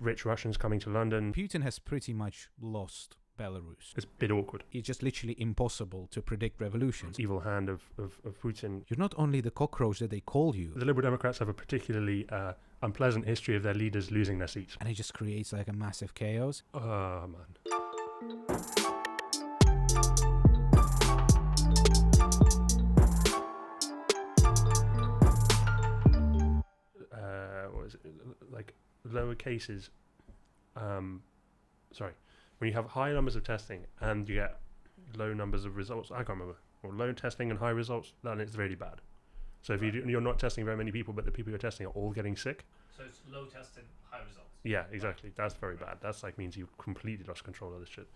rich Russians coming to London. Putin has pretty much lost Belarus. It's a bit awkward. It's just literally impossible to predict revolutions. Evil hand of Putin. You're not only the cockroach that they call you. The Liberal Democrats have a particularly unpleasant history of their leaders losing their seats. And it just creates like a massive chaos. Oh, man. What is it? Like lower cases. When you have high numbers of testing and you get low numbers of results, I can't remember, or low testing and high results, then it's really bad. So if you're not testing very many people, but the people you're testing are all getting sick. So it's low testing, high results. Yeah, exactly. That's very bad. That's like means you've completely lost control of this shit.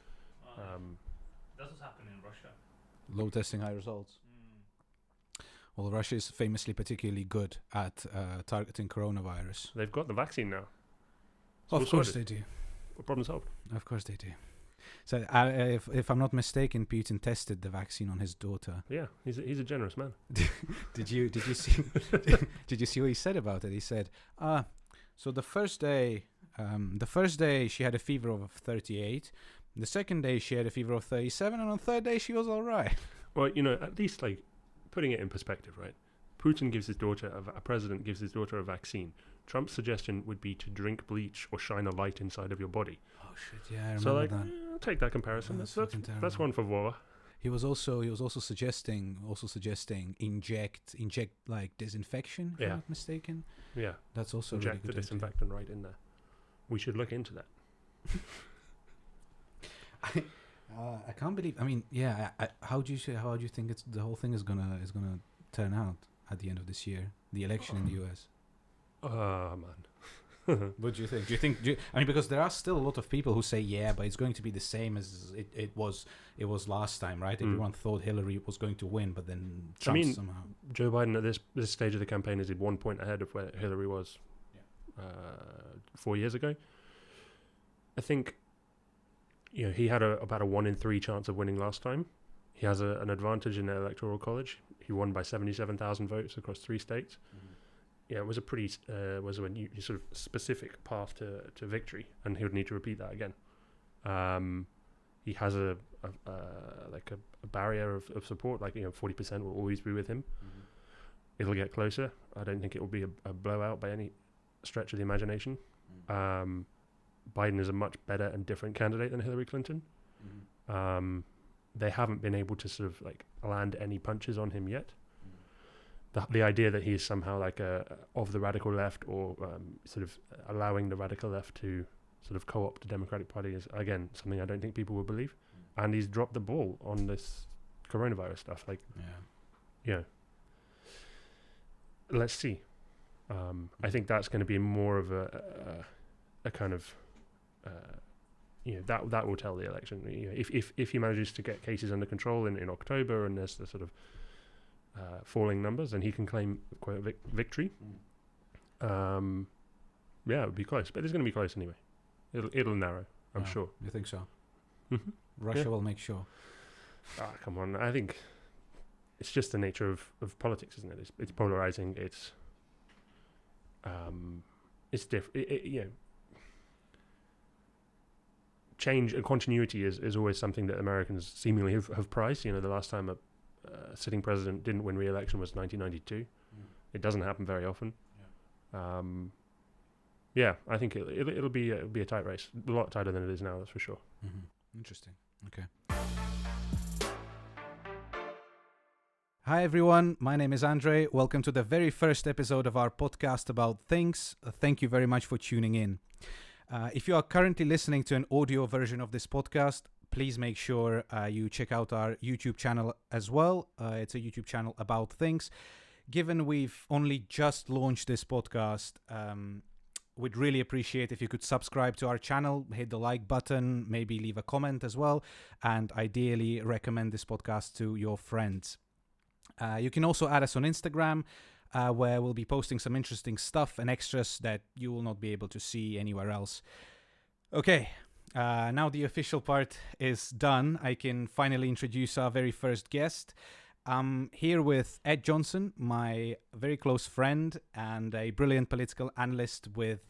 That's what's happening in Russia. Low testing, high results. Well, Russia is famously particularly good at targeting coronavirus. They've got the vaccine now. Of course they do. Problem solved. Of course they do. So, if I'm not mistaken, Putin tested the vaccine on his daughter. Yeah, he's a generous man. Did you see? Did you see what he said about it? He said, so the first day she had a fever of 38. The second day she had a fever of 37, and on the third day she was all right. Well, at least like putting it in perspective, right? Putin gives his daughter a president gives his daughter a vaccine. Trump's suggestion would be to drink bleach or shine a light inside of your body. Oh shit! Yeah, I remember so that. I'll take that comparison. Yeah, that's one for Vola. He was also suggesting inject like disinfection. If I'm not mistaken. Yeah, that's also inject really the good disinfectant right in there. We should look into that. I can't believe. I mean, yeah. How do you think the whole thing is gonna turn out at the end of this year? The election in the US. Oh man. What do you think? I mean, because there are still a lot of people who say, yeah, but it's going to be the same as it was last time, right? Everyone thought Hillary was going to win, but then Trump somehow. Joe Biden at this stage of the campaign is 1 point ahead of where Hillary was 4 years ago. I think he had about a 1 in 3 chance of winning last time. He has an advantage in the electoral college. He won by 77,000 votes across 3 states. Mm-hmm. Yeah, it was a pretty was a new sort of specific path to victory, and he would need to repeat that again. He has a barrier of support, 40% will always be with him. Mm-hmm. It'll get closer. I don't think it will be a blowout by any stretch of the imagination. Mm-hmm. Biden is a much better and different candidate than Hillary Clinton. Mm-hmm. They haven't been able to sort of land any punches on him yet. The idea that he is somehow of the radical left or sort of allowing the radical left to sort of co-opt the Democratic Party is, again, something I don't think people will believe. And he's dropped the ball on this coronavirus stuff. Let's see. I think that's going to be more of a kind of, that will tell the election. If he manages to get cases under control in October and there's the sort of falling numbers, and he can claim quote victory. It would be close, but it's going to be close anyway. It'll narrow, I'm sure. You think so? Mm-hmm. Russia will make sure. Come on! I think it's just the nature of politics, isn't it? It's polarizing. It's different. Change and continuity is always something that Americans seemingly have prized. The last time a sitting president didn't win re-election was 1992. It doesn't happen very often. I think it'll be a tight race, a lot tighter than it is now, that's for sure. Mm-hmm. Interesting. Okay. Hi everyone, my name is Andre. Welcome to the very first episode of our podcast about things. Thank you very much for tuning in. If you are currently listening to an audio version of this podcast, please make sure you check out our YouTube channel as well. It's a YouTube channel about things. Given we've only just launched this podcast, we'd really appreciate if you could subscribe to our channel, hit the like button, maybe leave a comment as well, and ideally recommend this podcast to your friends. You can also add us on Instagram, where we'll be posting some interesting stuff and extras that you will not be able to see anywhere else. Okay. Now the official part is done. I can finally introduce our very first guest. I'm here with Ed Johnson, my very close friend and a brilliant political analyst with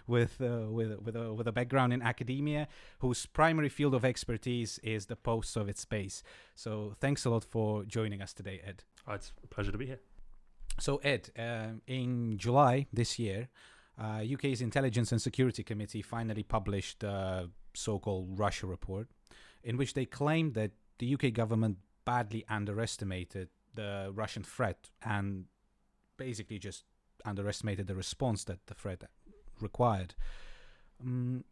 with a background in academia, whose primary field of expertise is the post-Soviet space. So thanks a lot for joining us today, Ed. It's a pleasure to be here. So Ed, in July this year, UK's Intelligence and Security Committee finally published the so-called Russia report, in which they claimed that the UK government badly underestimated the Russian threat and basically just underestimated the response that the threat required. The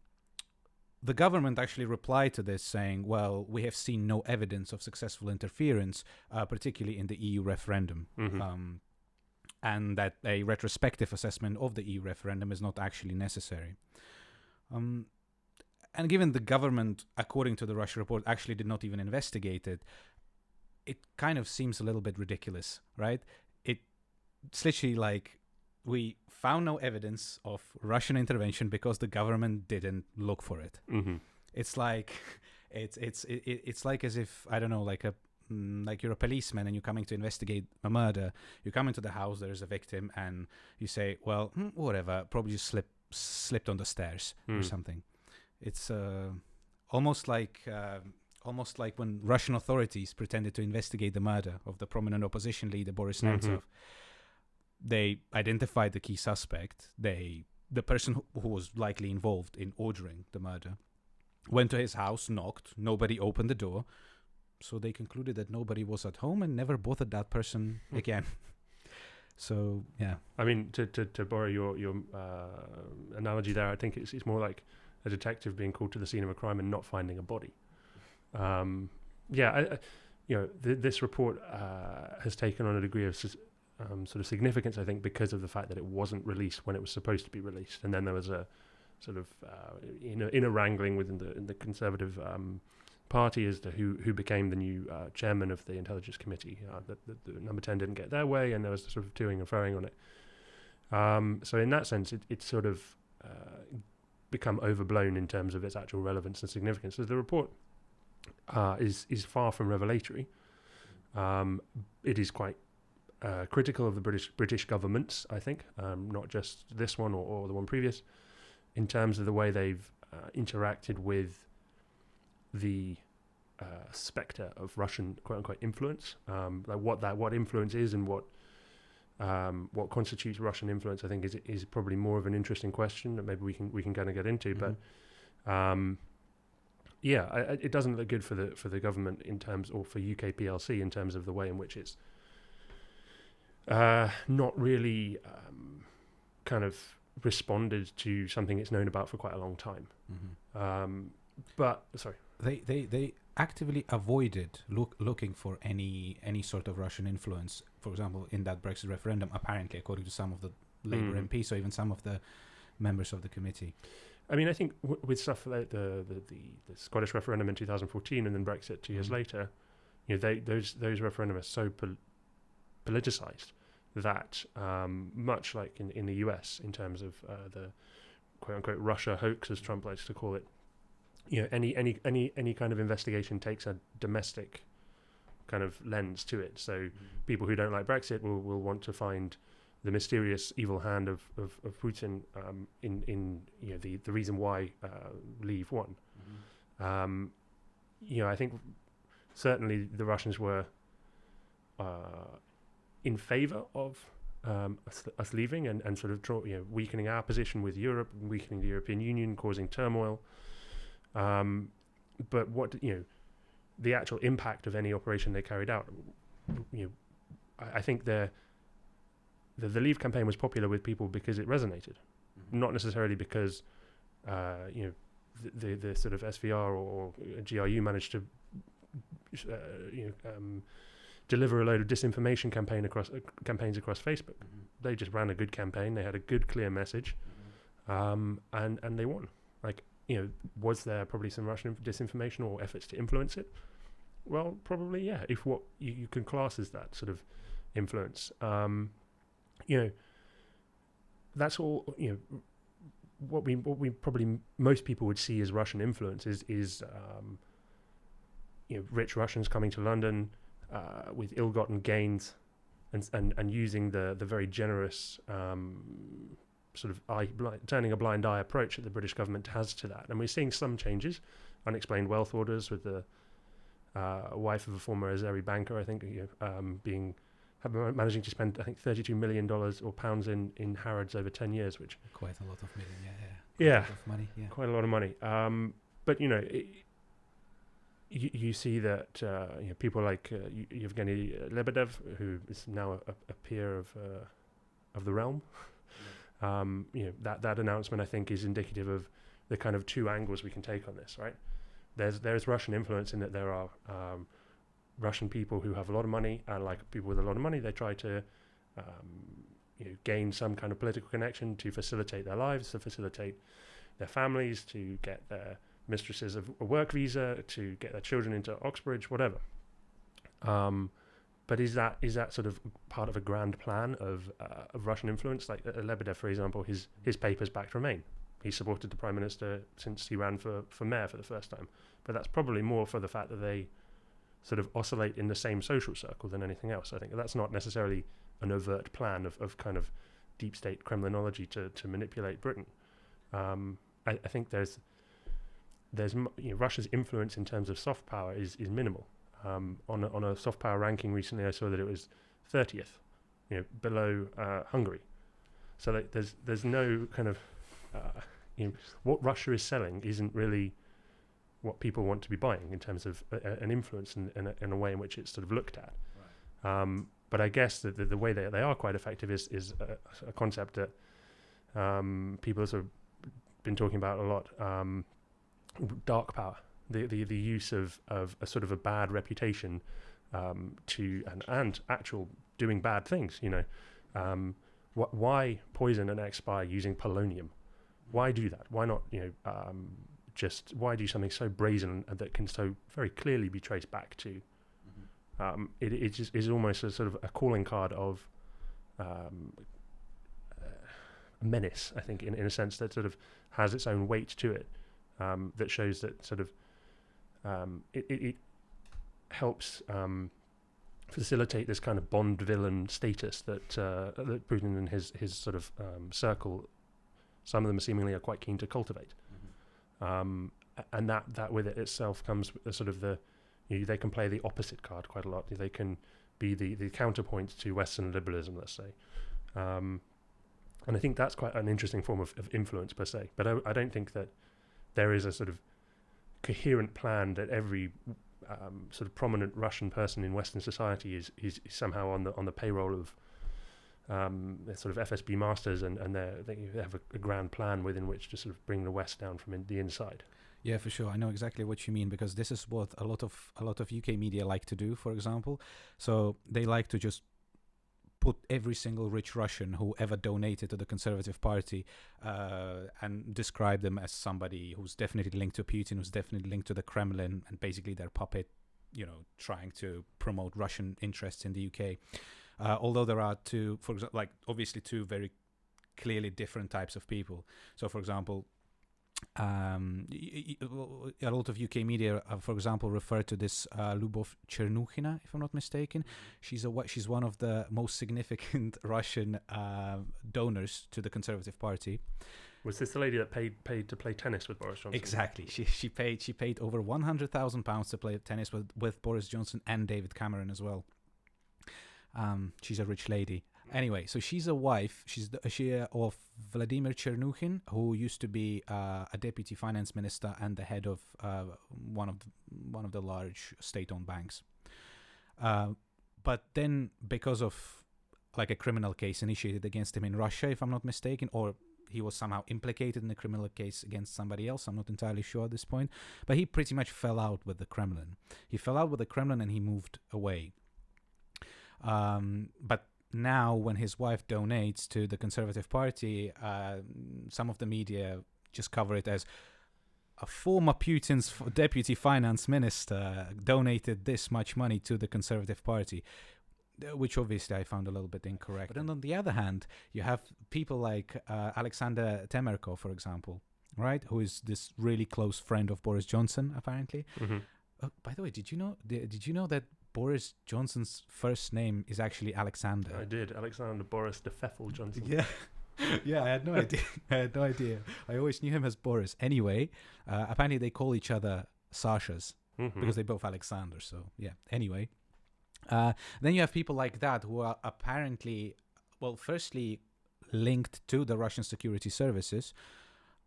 government actually replied to this saying, well, we have seen no evidence of successful interference, particularly in the EU referendum. And that a retrospective assessment of the EU referendum is not actually necessary. And given the government, according to the Russia report, actually did not even investigate it, it kind of seems a little bit ridiculous, right? It's literally like we found no evidence of Russian intervention because the government didn't look for it. It's like it's like as if, I don't know, like you're a policeman and you're coming to investigate a murder. You come into the house, there's a victim, and you say, well, whatever, probably just slipped on the stairs or something. It's almost like when Russian authorities pretended to investigate the murder of the prominent opposition leader Boris Nemtsov. They identified the key suspect. The person who was likely involved in ordering the murder went to his house, knocked, nobody opened the door. So they concluded that nobody was at home and never bothered that person again. So, yeah. I mean, to borrow your analogy there, I think it's more like a detective being called to the scene of a crime and not finding a body. This report has taken on a degree of sort of significance, I think, because of the fact that it wasn't released when it was supposed to be released, and then there was a sort of inner wrangling within the Conservative party as to who became the new chairman of the Intelligence Committee. The number 10 didn't get their way, and there was sort of toing and froing on it. So in that sense, it's sort of become overblown in terms of its actual relevance and significance. So the report is far from revelatory. It is quite critical of the British governments, I think, not just this one or the one previous, in terms of the way they've interacted with the spectre of Russian quote unquote influence, like what influence is and what constitutes Russian influence. I think is probably more of an interesting question that maybe we can kind of get into. But it doesn't look good for the government in terms, or for UK PLC in terms of the way in which it's not really kind of responded to something it's known about for quite a long time. But sorry, they actively avoided looking for any sort of Russian influence. For example, in that Brexit referendum, apparently, according to some of the Labour MPs, or even some of the members of the committee. I mean, I think with stuff like the Scottish referendum in 2014 and then Brexit 2 years later, those referendums are so politicized that much like in the US, in terms of the quote unquote Russia hoax, as Trump likes to call it, any kind of investigation takes a domestic kind of lens to it. So people who don't like Brexit will want to find the mysterious evil hand of Putin in the reason why Leave won. I think certainly the Russians were in favor of us leaving and sort of weakening our position with Europe, weakening the European Union, causing turmoil. But what the actual impact of any operation they carried out, I think the Leave campaign was popular with people because it resonated, not necessarily because the sort of SVR or GRU managed to deliver a load of disinformation campaigns across Facebook. They just ran a good campaign. They had a good, clear message, and they won. Was there probably some Russian disinformation or efforts to influence it? Well, probably, yeah. If what you can class as that sort of influence, that's all. What we probably most people would see as Russian influence is rich Russians coming to London, with ill-gotten gains, and using the very generous sort of turning a blind eye approach that the British government has to that. And we're seeing some changes, unexplained wealth orders with the wife of a former Azeri banker, I think, managing to spend, I think, $32 million or pounds in Harrods over 10 years, which Quite a lot of million, yeah, a lot of money, yeah. quite a lot of money. But you see that people like Yevgeny Lebedev, who is now a peer of the realm. That announcement, I think, is indicative of the kind of two angles we can take on this, right? There's Russian influence in that there are Russian people who have a lot of money, and like people with a lot of money, they try to gain some kind of political connection to facilitate their lives, to facilitate their families, to get their mistresses a work visa, to get their children into Oxbridge, whatever. But is that sort of part of a grand plan of Russian influence? Like Lebedev, for example, his papers backed Remain. He supported the Prime Minister since he ran for mayor for the first time. But that's probably more for the fact that they sort of oscillate in the same social circle than anything else. I think that's not necessarily an overt plan of kind of deep state Kremlinology to manipulate Britain. I think there's Russia's influence in terms of soft power is minimal. On a soft power ranking recently, I saw that it was 30th, below Hungary. So that there's no kind of what Russia is selling isn't really what people want to be buying in terms of an influence in a way in which it's sort of looked at. Right. But I guess that the way that they are quite effective is a concept that people have sort of been talking about a lot. Dark power, the use of a sort of a bad reputation to and actual doing bad things. Why poison an ex-spy using polonium? Why do that? Why not? Why do something so brazen that can so very clearly be traced back to? It just is almost a sort of a calling card of a menace, I think, in a sense that sort of has its own weight to it. That shows that sort of it helps facilitate this kind of Bond villain status that Putin and his sort of circle, some of them seemingly are quite keen to cultivate. And that with it itself comes with sort of they can play the opposite card quite a lot. They can be the counterpoint to Western liberalism, let's say. And I think that's quite an interesting form of influence per se. But I don't think that there is a sort of coherent plan that every sort of prominent Russian person in Western society is somehow on the payroll of sort of FSB masters, and they have a grand plan within which to sort of bring the West down from the inside. Yeah, for sure. I know exactly what you mean, because this is what a lot of UK media like to do, for example. So they like to just put every single rich Russian who ever donated to the Conservative Party and describe them as somebody who's definitely linked to Putin, who's definitely linked to the Kremlin, and basically their puppet, trying to promote Russian interests in the UK. Although there are two, for example, like obviously two very clearly different types of people. So, for example, a lot of UK media, for example, refer to this Lyubov Chernukhina, if I'm not mistaken. She's one of the most significant Russian donors to the Conservative Party. Was this the lady that paid to play tennis with Boris Johnson? Exactly. She paid over £100,000 to play tennis with Boris Johnson and David Cameron as well. She's a rich lady. Anyway, so she's a wife. She's of Vladimir Chernuchin, who used to be a deputy finance minister and the head of one of the large state-owned banks. But then, because of like a criminal case initiated against him in Russia, if I'm not mistaken, or he was somehow implicated in a criminal case against somebody else, I'm not entirely sure at this point. But he pretty much fell out with the Kremlin. He fell out with the Kremlin and he moved away. But now, when his wife donates to the Conservative Party, some of the media just cover it as a former Putin's deputy finance minister donated this much money to the Conservative Party, which obviously I found a little bit incorrect. But then on the other hand, you have people like Alexander Temerkov, for example, right, who is this really close friend of Boris Johnson, apparently. Mm-hmm. By the way, did you know that Boris Johnson's first name is actually Alexander. I did. Alexander Boris de Pfeffel Johnson. Yeah. Yeah, I had no idea. I always knew him as Boris. Anyway, apparently they call each other Sashas Mhm. because they're both Alexander. So, yeah. Anyway. Then you have people like that who are apparently, well, firstly linked to the Russian security services.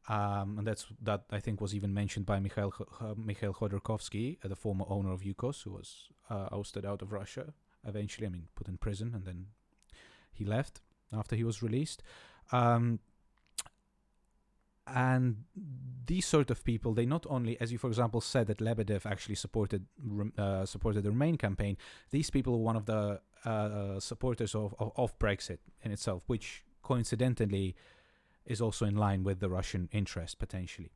And that I think was even mentioned by Mikhail Khodorkovsky, the former owner of Yukos, who was ousted out of Russia eventually. I mean, put in prison, and then he left after he was released. And these sort of people, they not only, as you, for example, said that Lebedev actually supported the Remain campaign, these people were one of the supporters of Brexit in itself, which coincidentally is also in line with the Russian interest potentially.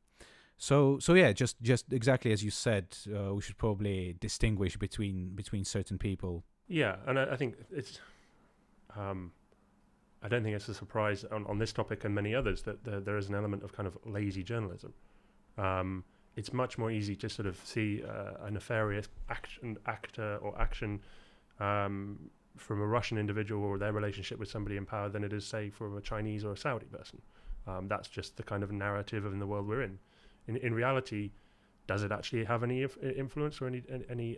So yeah, just exactly as you said, we should probably distinguish between certain people. Yeah, and I think it's. I don't think it's a surprise on this topic and many others that there is an element of kind of lazy journalism. It's much more easy to sort of see a nefarious action from a Russian individual or their relationship with somebody in power than it is, say, from a Chinese or a Saudi person. That's just the kind of narrative in the world we're in. In reality, does it actually have any influence or any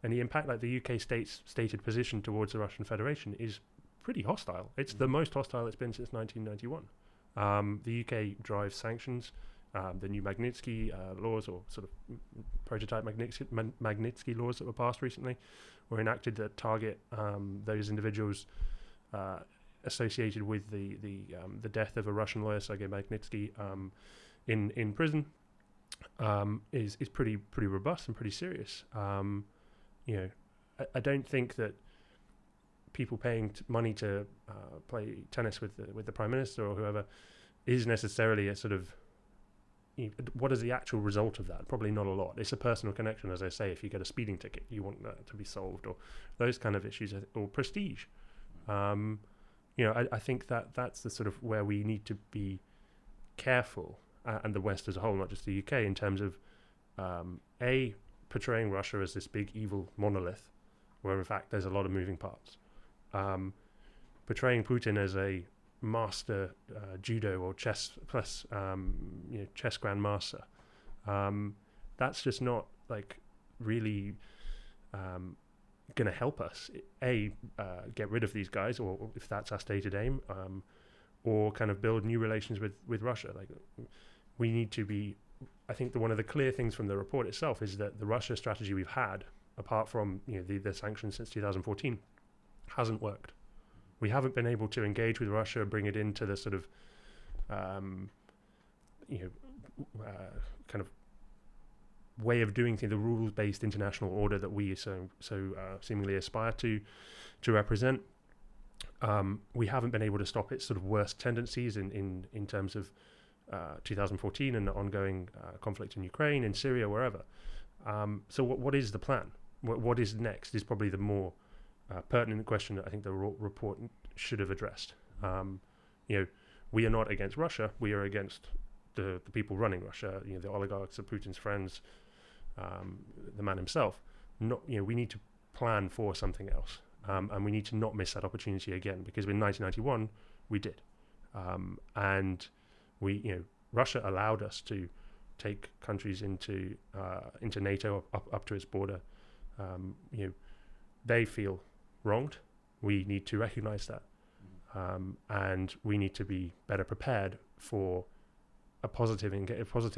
impact? Like the UK stated position towards the Russian Federation is pretty hostile. It's the most hostile it's been since 1991. The UK drives sanctions. The new Magnitsky laws, or sort of prototype Magnitsky laws that were passed recently, were enacted that target those individuals associated with the death of a Russian lawyer, Sergei Magnitsky, in prison, is pretty robust and pretty serious. I don't think that people paying money to play tennis with the Prime Minister or whoever is necessarily a sort of, what is the actual result of that? Probably not a lot. It's a personal connection, as I say. If you get a speeding ticket, you want that to be solved, or those kind of issues, or prestige. I think that's the sort of where we need to be careful, and the West as a whole, not just the UK, in terms of portraying Russia as this big evil monolith, where in fact there's a lot of moving parts. Portraying Putin as a master judo or chess plus chess grandmaster, that's just not like really going to help us get rid of these guys, or if that's our stated aim, or kind of build new relations with Russia. Like, we need to be, I think one of the clear things from the report itself is that the Russia strategy we've had, apart from the sanctions since 2014, hasn't worked. We haven't been able to engage with Russia, bring it into the sort of, kind of way of doing things, the rules-based international order that we so seemingly aspire to represent. We haven't been able to stop its sort of worst tendencies in terms of 2014 and the ongoing conflict in Ukraine, in Syria, wherever. So what is the plan? What is next is probably the more pertinent question that I think the report should have addressed. We are not against Russia. We are against the people running Russia. The oligarchs, are Putin's friends, the man himself. We need to plan for something else, and we need to not miss that opportunity again, because in 1991 we did, and Russia allowed us to take countries into NATO up to its border. They feel wronged. We need to recognize that, and we need to be better prepared for a positive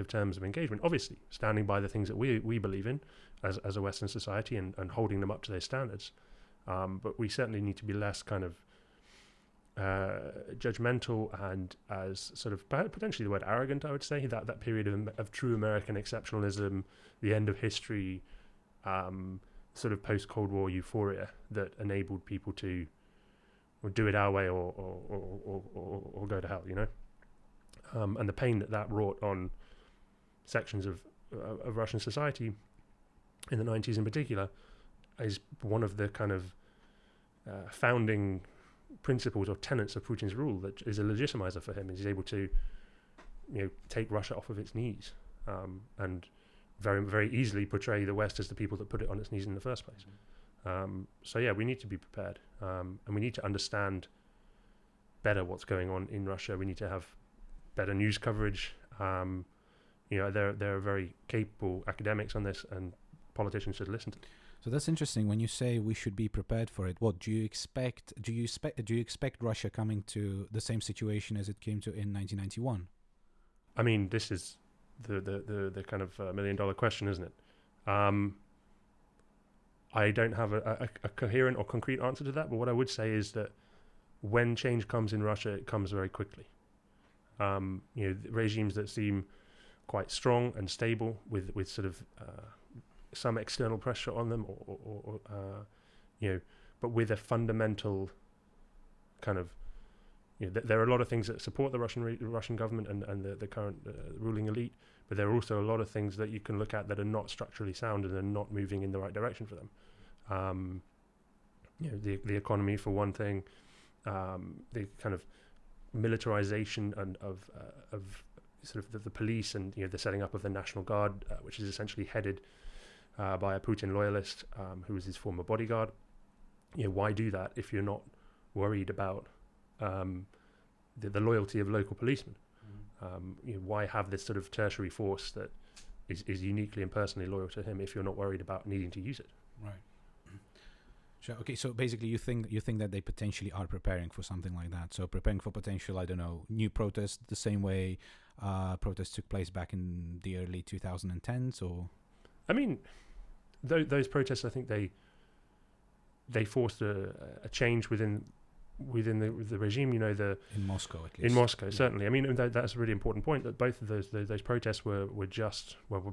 terms of engagement. Obviously, standing by the things that we believe in as a Western society, and holding them up to their standards. But we certainly need to be less kind of judgmental and as sort of potentially the word arrogant. I would say that period of true American exceptionalism, the end of history, sort of post-Cold War euphoria that enabled people to do it our way or go to hell, and the pain that wrought on sections of Russian society in the 90s in particular is one of the kind of founding principles or tenets of Putin's rule that is a legitimizer for him. He's able to take Russia off of its knees, and very, very easily portray the West as the people that put it on its knees in the first place. So yeah, we need to be prepared, and we need to understand better what's going on in Russia. We need to have better news coverage. There are very capable academics on this, and politicians should listen to them. So that's interesting. When you say we should be prepared for it, what do you expect? Do you expect Russia coming to the same situation as it came to in 1991? I mean, this is the kind of $1 million question, isn't it? I don't have a coherent or concrete answer to that, but what I would say is that when change comes in Russia, it comes very quickly. Regimes that seem quite strong and stable with sort of some external pressure on them, but with a fundamental kind of, there are a lot of things that support the Russian government and the current ruling elite, but there are also a lot of things that you can look at that are not structurally sound and are not moving in the right direction for them. The economy, for one thing, the kind of militarization and of sort of the police, and the setting up of the National Guard, which is essentially headed by a Putin loyalist who was his former bodyguard. Why do that if you're not worried about the loyalty of local policemen? Why have this sort of tertiary force that is uniquely and personally loyal to him if you're not worried about needing to use it? Right. Sure. Okay. So basically, you think that they potentially are preparing for something like that. So preparing for potential, I don't know, new protests, the same way protests took place back in the early 2010s, or? I mean, those protests, I think they forced a change within the regime. In Moscow, at least. In Moscow, certainly. I mean, that's a really important point, that both of those protests were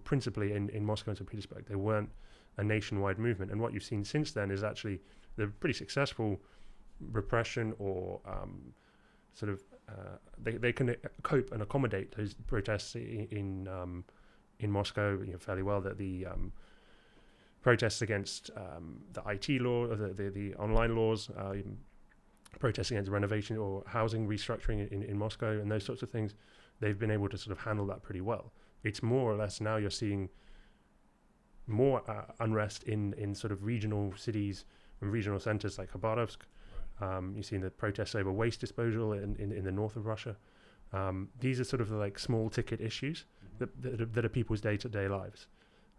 principally in Moscow and St. Petersburg. They weren't a nationwide movement. And what you've seen since then is actually the pretty successful repression, or they can cope and accommodate those protests in Moscow fairly well. That the protests against the IT law, the online laws, protests against renovation or housing restructuring in Moscow, and those sorts of things, they've been able to sort of handle that pretty well. It's more or less now you're seeing more unrest in sort of regional cities and regional centers like Khabarovsk. You've seen the protests over waste disposal in the north of Russia. These are sort of like small ticket issues that are people's day-to-day lives.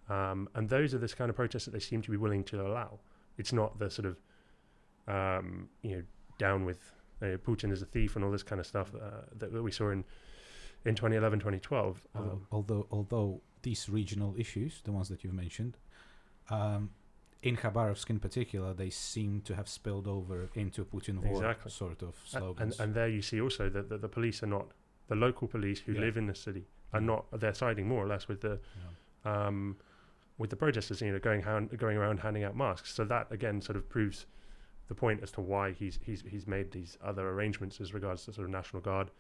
And those are this kind of protests that they seem to be willing to allow. It's not the sort of, down with Putin as a thief and all this kind of stuff that we saw in 2011, 2012. Although these regional issues, the ones that you've mentioned, in Khabarovsk in particular, they seem to have spilled over into Putin war sort of slogans. And there you see also that the police are not, the local police who live in the city are not, they're siding more or less with the protesters, going around handing out masks. So that again sort of proves the point as to why he's made these other arrangements as regards to sort of National Guard,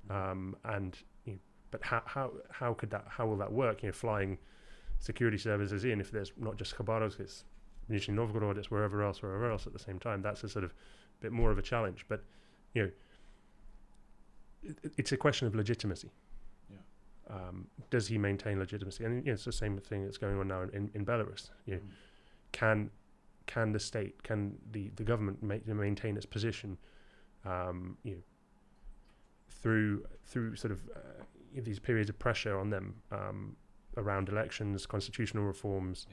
but how will that work? Flying security services in, if there's not just Khabarovsk, it's Nizhny Novgorod, it's wherever else at the same time. That's a sort of bit more of a challenge, but it's a question of legitimacy. Does he maintain legitimacy? And it's the same thing that's going on now in Belarus. Can the state, can the government maintain its position through sort of these periods of pressure on them around elections, constitutional reforms,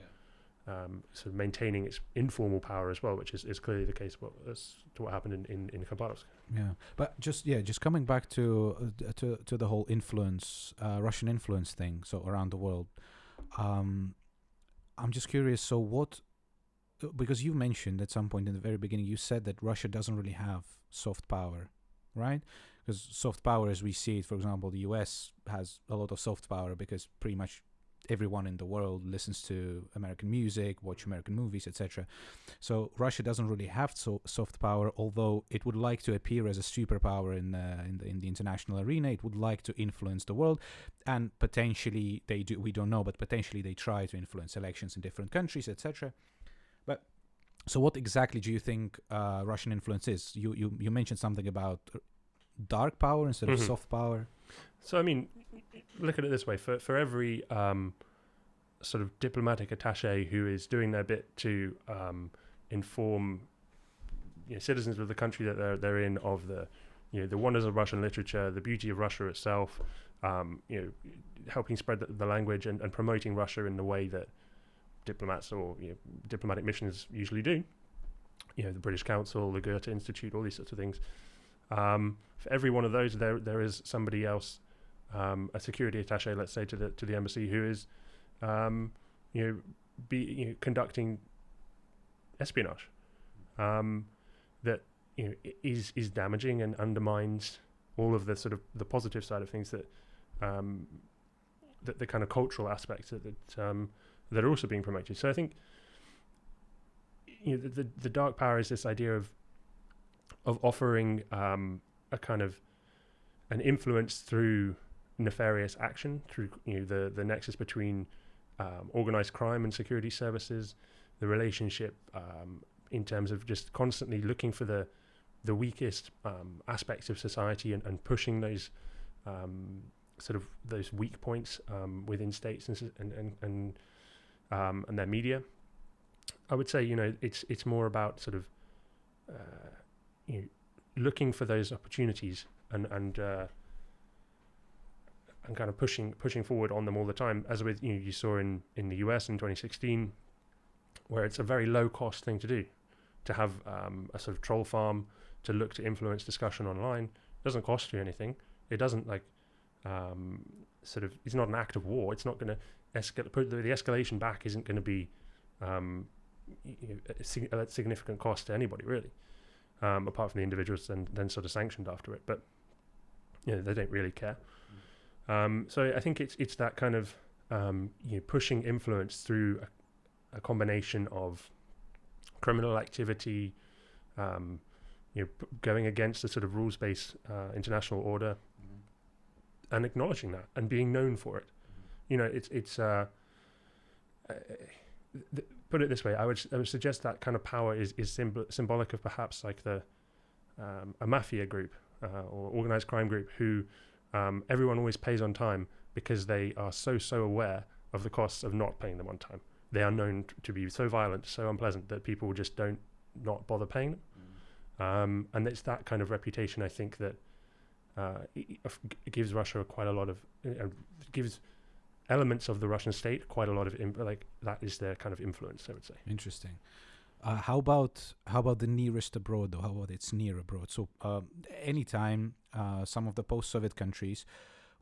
sort of maintaining its informal power as well, which is clearly the case as to what happened in Khabarovsk. Yeah, but just coming back to the whole influence, Russian influence thing, so around the world, I'm just curious. So what? Because you mentioned at some point in the very beginning, you said that Russia doesn't really have soft power, right? Because soft power, as we see it, for example, the US has a lot of soft power because pretty much everyone in the world listens to American music, watch American movies, etc. So Russia doesn't really have soft power, although it would like to appear as a superpower in the international arena. It would like to influence the world, and potentially they do. We don't know, but potentially they try to influence elections in different countries, etc. But so, what exactly do you think Russian influence is? You mentioned something about dark power instead of soft power. So I mean, look at it this way: for every sort of diplomatic attaché who is doing their bit to inform citizens of the country that they're in of the wonders of Russian literature, the beauty of Russia itself, helping spread the language and promoting Russia in the way that diplomats or diplomatic missions usually do. The British Council, the Goethe Institute, all these sorts of things. For every one of those, there is somebody else, a security attaché, let's say, to the embassy, who is, conducting espionage, that is damaging and undermines all of the sort of the positive side of things that the kind of cultural aspects that are also being promoted. So I think the dark power is this idea of offering a kind of an influence through nefarious action, through the nexus between organized crime and security services, the relationship in terms of just constantly looking for the weakest aspects of society and pushing those sort of those weak points within states and their media. I would say it's more about sort of looking for those opportunities and kind of pushing forward on them all the time, as with you saw in the US in 2016, where it's a very low cost thing to do, to have a sort of troll farm, to look to influence discussion online. It doesn't cost you anything. It doesn't it's not an act of war. It's not going to escalate. The escalation back isn't going to be a significant cost to anybody, really, apart from the individuals then sort of sanctioned after it. But they don't really care. So I think it's that kind of pushing influence through a combination of criminal activity, going against the sort of rules-based international order, and acknowledging that and being known for it. Put it this way, I would suggest that kind of power is symbolic of perhaps like a mafia group or organized crime group who everyone always pays on time because they are so aware of the costs of not paying them on time. They are known to be so violent, so unpleasant that people just not bother paying them. And it's that kind of reputation, I think, that it gives Russia quite a lot of gives elements of the Russian state quite a lot of that is their kind of influence, I would say. Interesting. How about the nearest abroad, though? How about its near abroad? So anytime some of the post-Soviet countries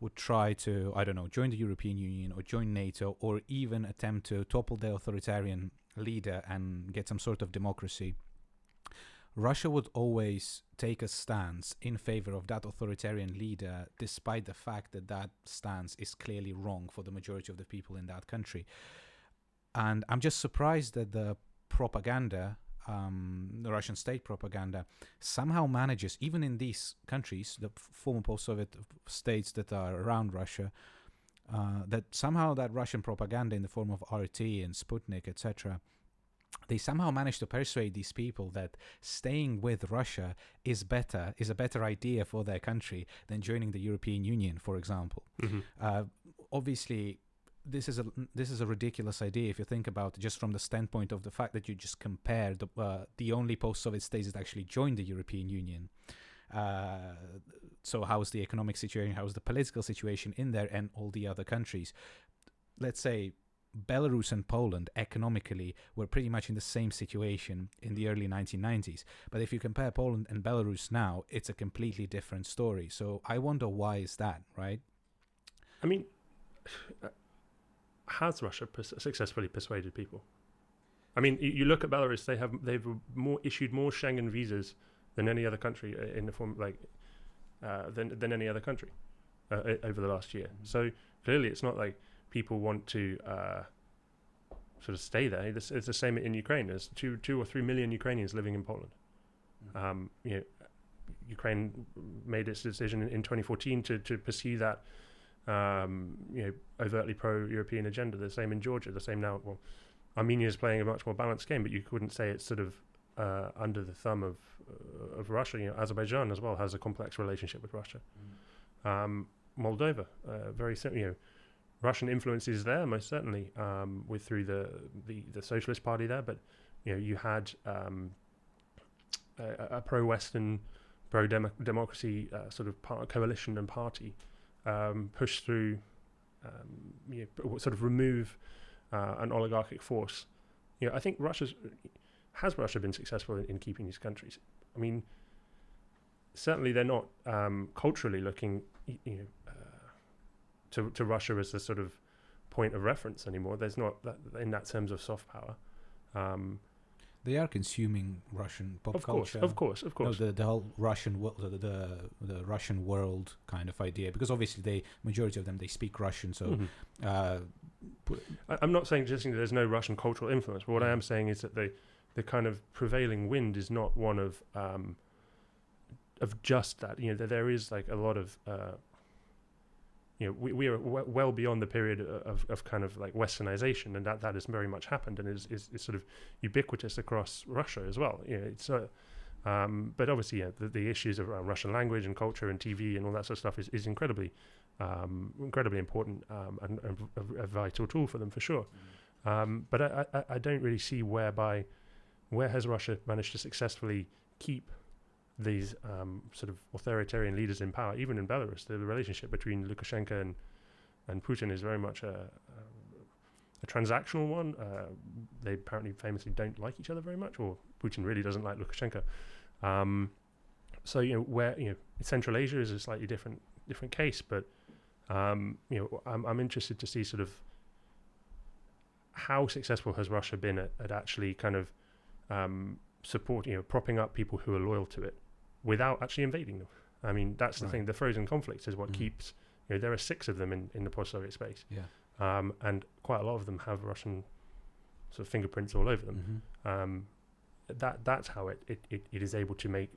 would try to, I don't know, join the European Union or join NATO, or even attempt to topple the authoritarian leader and get some sort of democracy, Russia would always take a stance in favor of that authoritarian leader, despite the fact that that stance is clearly wrong for the majority of the people in that country. And I'm just surprised that the propaganda, the Russian state propaganda, somehow manages, even in these countries, the former post-Soviet states that are around Russia, that somehow that Russian propaganda in the form of RT and Sputnik, etc., they somehow manage to persuade these people that staying with Russia is a better idea for their country than joining the European Union, for example. Obviously, this is a ridiculous idea if you think about it, just from the standpoint of the fact that you just compare the only post-Soviet states that actually joined the European Union. So how's the economic situation, how's the political situation in there, and all the other countries? Let's say Belarus and Poland economically were pretty much in the same situation in the early 1990s. But if you compare Poland and Belarus now, it's a completely different story. So I wonder, why is that, right? I mean, has Russia successfully persuaded people? I mean, you look at Belarus; they've issued more Schengen visas than any other country in the form than any other country over the last year. So clearly, it's not like people want to sort of stay there. It's the same in Ukraine. There's 2 or 3 million Ukrainians living in Poland. Ukraine made its decision in 2014 to pursue that overtly pro-European agenda. The same in Georgia. The same now. Well, Armenia is playing a much more balanced game, but you couldn't say it's sort of under the thumb of Russia. Azerbaijan as well has a complex relationship with Russia. Moldova, very similar. Russian influence is there most certainly, through the Socialist Party there, but you had a pro-Western, pro-democracy sort of coalition and party push through, sort of remove an oligarchic force. I think has Russia been successful in keeping these countries? I mean, certainly they're not culturally looking, to Russia as a sort of point of reference anymore. There's not that in that terms of soft power. They are consuming Russian pop culture. Of course. No, the whole Russian the Russian world kind of idea, because obviously the majority of them, they speak Russian. So I'm not suggesting that there's no Russian cultural influence, but what I am saying is that the kind of prevailing wind is not one of just that. There is like a lot of we are well beyond the period of kind of like westernization, and that has very much happened and is sort of ubiquitous across Russia as well. But obviously, the issues around Russian language and culture and TV and all that sort of stuff is incredibly important and a vital tool for them for sure. But I don't really see where has Russia managed to successfully keep these sort of authoritarian leaders in power. Even in Belarus, the relationship between Lukashenko and Putin is very much a transactional one. They apparently famously don't like each other very much, or Putin really doesn't like Lukashenko. So where Central Asia is a slightly different case, but I'm interested to see sort of how successful has Russia been at actually kind of propping up people who are loyal to it without actually invading them. I mean, that's the thing. The frozen conflicts is what keeps. There are 6 of them in the post-Soviet space, and quite a lot of them have Russian sort of fingerprints all over them. That's how it is able to make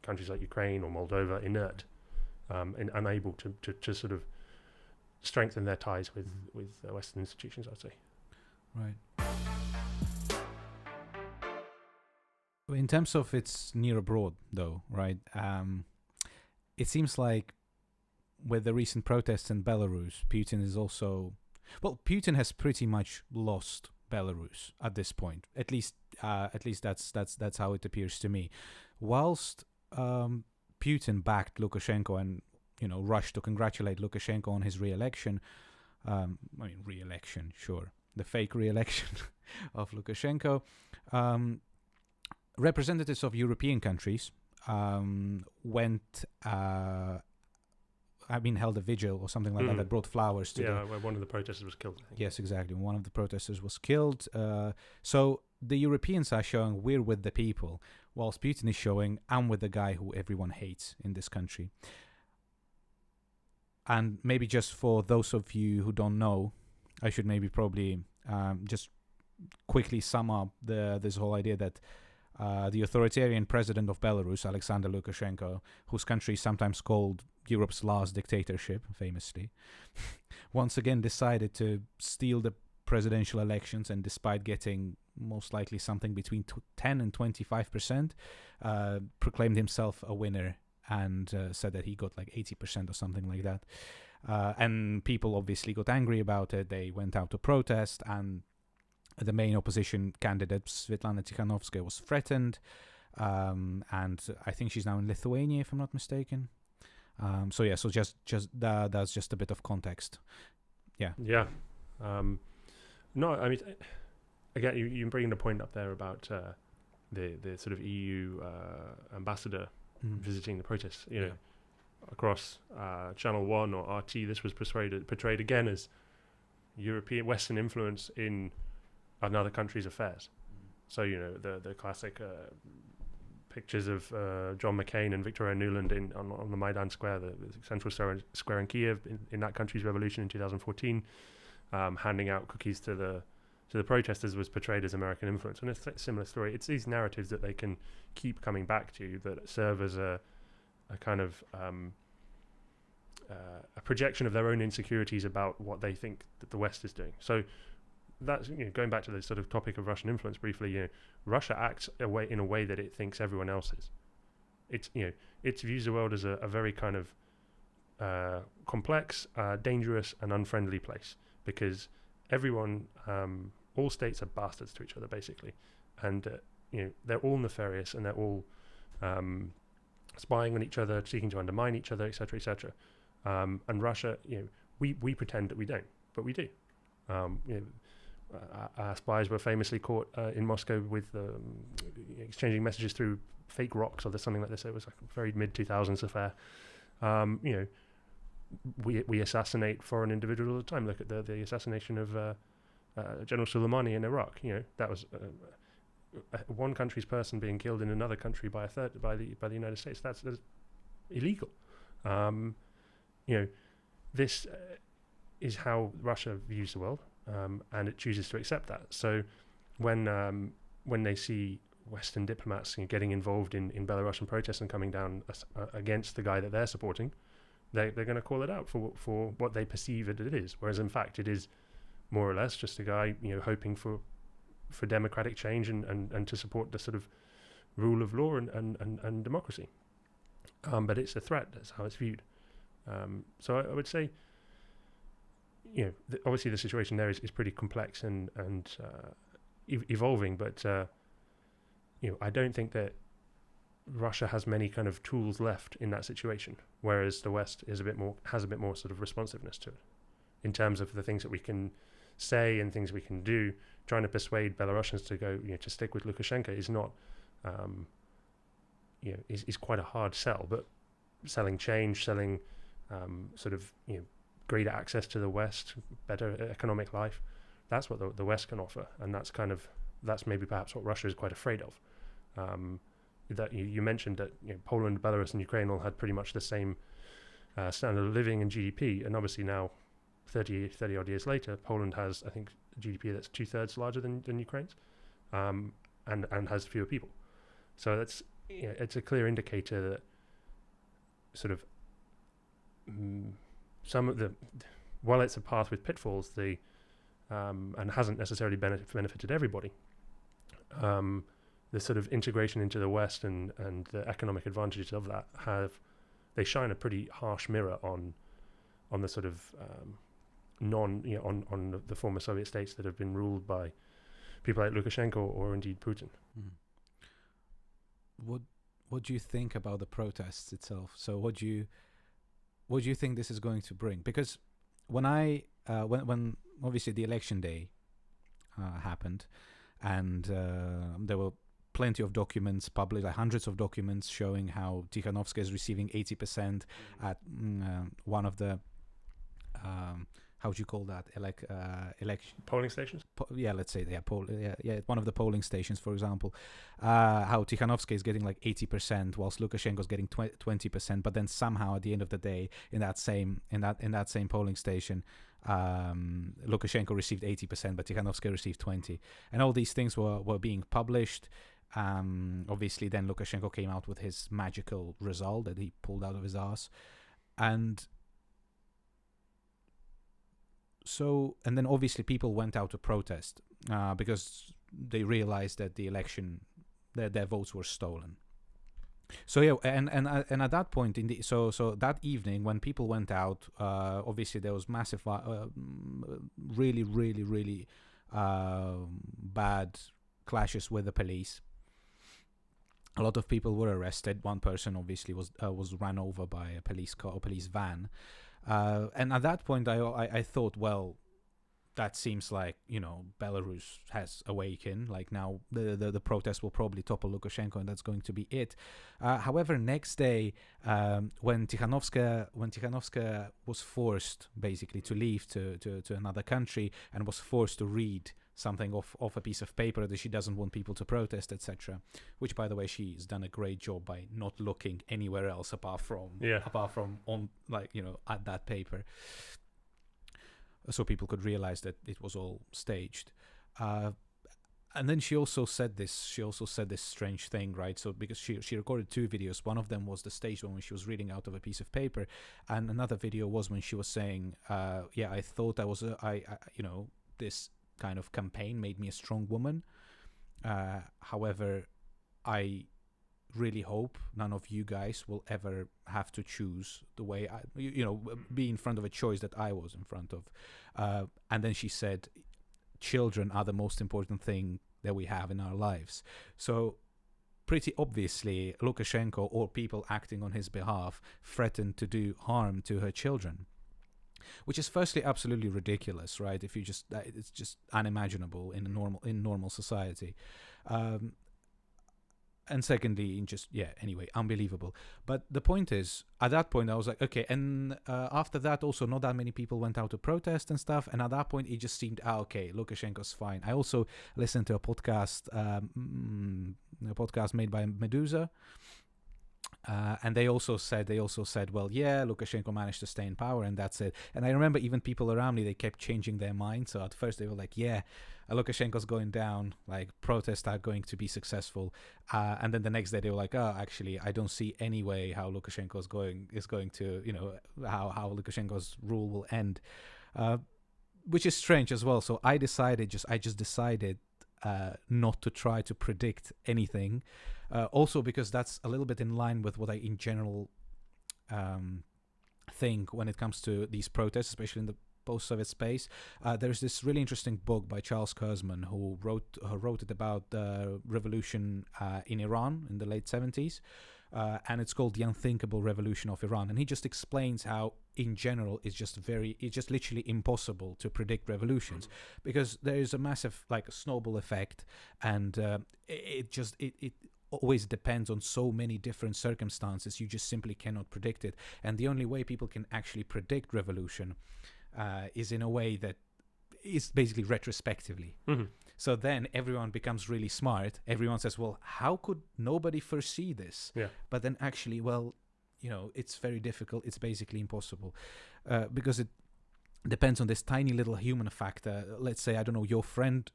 countries like Ukraine or Moldova inert, and unable to sort of strengthen their ties with Western institutions, I'd say. Right. In terms of its near abroad, though, right? It seems like with the recent protests in Belarus, Putin has pretty much lost Belarus at this point. At least that's how it appears to me. Whilst Putin backed Lukashenko and rushed to congratulate Lukashenko on his re-election. Re-election, sure, the fake re-election of Lukashenko. Representatives of European countries held a vigil or something like that brought flowers to where one of the protesters was killed, I think. Yes, exactly. One of the protesters was killed. So the Europeans are showing we're with the people, whilst Putin is showing I'm with the guy who everyone hates in this country. And maybe just for those of you who don't know, I should probably just quickly sum up this whole idea that the authoritarian president of Belarus, Alexander Lukashenko, whose country is sometimes called Europe's last dictatorship, famously, once again decided to steal the presidential elections, and despite getting most likely something between 10 and 25%, proclaimed himself a winner and said that he got like 80% or something like that. And people obviously got angry about it. They went out to protest, and the main opposition candidate, Svetlana Tikhanovskaya, was threatened, and I think she's now in Lithuania, if I'm not mistaken. So just that's just a bit of context. Yeah. No, I mean, again, you bring the point up there about the sort of EU ambassador visiting the protests. Across Channel 1 or RT, this was portrayed again as European Western influence in another country's affairs. So the classic pictures of John McCain and Victoria Nuland on the Maidan Square, the central square in Kiev, in that country's revolution in 2014, handing out cookies to the protesters, was portrayed as American influence. And it's a similar story. It's these narratives that they can keep coming back to that serve as a kind of a projection of their own insecurities about what they think that the West is doing. So that's going back to the sort of topic of Russian influence briefly. Russia acts in a way that it thinks everyone else is. It views the world as a very kind of complex, dangerous, and unfriendly place, because everyone, all states are bastards to each other basically, and they're all nefarious, and they're all spying on each other, seeking to undermine each other, etc., etc. And Russia, we pretend that we don't, but we do. Our spies were famously caught in Moscow with exchanging messages through fake rocks or something like this. It was like a very mid-2000s affair. We assassinate foreign individuals all the time. Look at the assassination of General Soleimani in Iraq. That was one country's person being killed in another country by the United States. That's illegal. This is how Russia views the world, and it chooses to accept that. So when they see Western diplomats getting involved in Belarusian protests and coming down against the guy that they're supporting, they're going to call it out for what they perceive it is, whereas in fact it is more or less just a guy hoping for democratic change and to support the sort of rule of law and democracy. But it's a threat. That's how it's viewed. So I would say, obviously the situation there is pretty complex and evolving, but I don't think that Russia has many kind of tools left in that situation, whereas the West has a bit more sort of responsiveness to it in terms of the things that we can say and things we can do. Trying to persuade Belarusians to go, to stick with Lukashenko is not, is quite a hard sell. But selling change, selling sort of greater access to the West, better economic life, that's what the West can offer, and that's maybe perhaps what Russia is quite afraid of. That you mentioned that Poland, Belarus, and Ukraine all had pretty much the same standard of living and GDP, and obviously now, 30 odd years later, Poland has, I think, a GDP that's 2/3 larger than Ukraine's, and has fewer people. So that's it's a clear indicator that sort of some of the, while it's a path with pitfalls, and hasn't necessarily benefited everybody. The sort of integration into the West and the economic advantages of that they shine a pretty harsh mirror on the sort of on the former Soviet states that have been ruled by people like Lukashenko or indeed Putin. Mm. What do you think about the protests itself? So what do you think this is going to bring? Because when obviously the election day happened, and there were plenty of documents published, like hundreds of documents showing how Tikhanovskaya is receiving 80% at one of the how do you call that? Election polling stations. Let's say one of the polling stations, for example. How Tikhanovskaya is getting like 80%, whilst Lukashenko is getting 20%. But then somehow at the end of the day, in that same polling station, Lukashenko received 80%, but Tikhanovskaya received 20%. And all these things were being published. Obviously, then Lukashenko came out with his magical result that he pulled out of his ass, and then obviously people went out to protest because they realized that the election, their votes were stolen. So yeah, and at that point so that evening when people went out, obviously there was massive, really, really, really bad clashes with the police. A lot of people were arrested. One person obviously was run over by a police car or police van. And at that point, I thought, well, that seems like, Belarus has awakened. Like now, the protest will probably topple Lukashenko, and that's going to be it. However, next day, when Tikhanovskaya was forced basically to leave to another country and was forced to read something off a piece of paper that she doesn't want people to protest, etc. Which, by the way, she's done a great job by not looking anywhere else apart from on, like, at that paper, so people could realize that it was all staged. And then she also said this strange thing, right? So because she recorded two videos. One of them was the staged one when she was reading out of a piece of paper, and another video was when she was saying, I thought I was this kind of campaign made me a strong woman. However, I really hope none of you guys will ever have to choose the way be in front of a choice that I was in front of. And then she said, children are the most important thing that we have in our lives. So pretty obviously, Lukashenko or people acting on his behalf threatened to do harm to her children, which is firstly absolutely ridiculous, right? If you just, it's just unimaginable in a normal society. And secondly, anyway, unbelievable. But the point is, at that point, I was like, okay. And after that, also, not that many people went out to protest and stuff. And at that point, it just seemed, okay, Lukashenko's fine. I also listened to a podcast made by Medusa. And they also said, well, yeah, Lukashenko managed to stay in power and that's it. And I remember even people around me, they kept changing their mind. So at first they were like, yeah, Lukashenko's going down, like protests are going to be successful. And then the next day they were like, oh, actually, I don't see any way how Lukashenko is going to, how Lukashenko's rule will end, which is strange as well. So I just decided not to try to predict anything. Also because that's a little bit in line with what I in general think when it comes to these protests, especially in the post-Soviet space. There's this really interesting book by Charles Kurzman who wrote it about the revolution in Iran in the late 70s. And it's called The Unthinkable Revolution of Iran. And he just explains how, in general, it's just literally impossible to predict revolutions because there is a massive, like, a snowball effect. And it always depends on so many different circumstances. You just simply cannot predict it. And the only way people can actually predict revolution is in a way that is basically retrospectively. Mm-hmm. So then everyone becomes really smart. Everyone says, well, how could nobody foresee this? Yeah. But then actually, well, it's very difficult. It's basically impossible because it depends on this tiny little human factor. Let's say, I don't know, your friend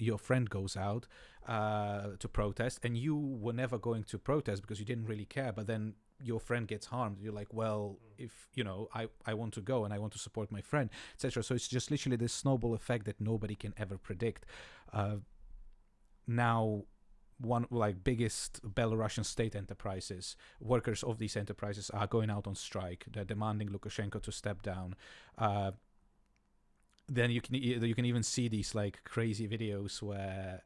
goes out to protest and you were never going to protest because you didn't really care. But then your friend gets harmed. You're like, well, if, I want to go and I want to support my friend, etc. So it's just literally this snowball effect that nobody can ever predict. Now, one biggest Belarusian state enterprises, workers of these enterprises are going out on strike. They're demanding Lukashenko to step down. Then you can even see these like crazy videos where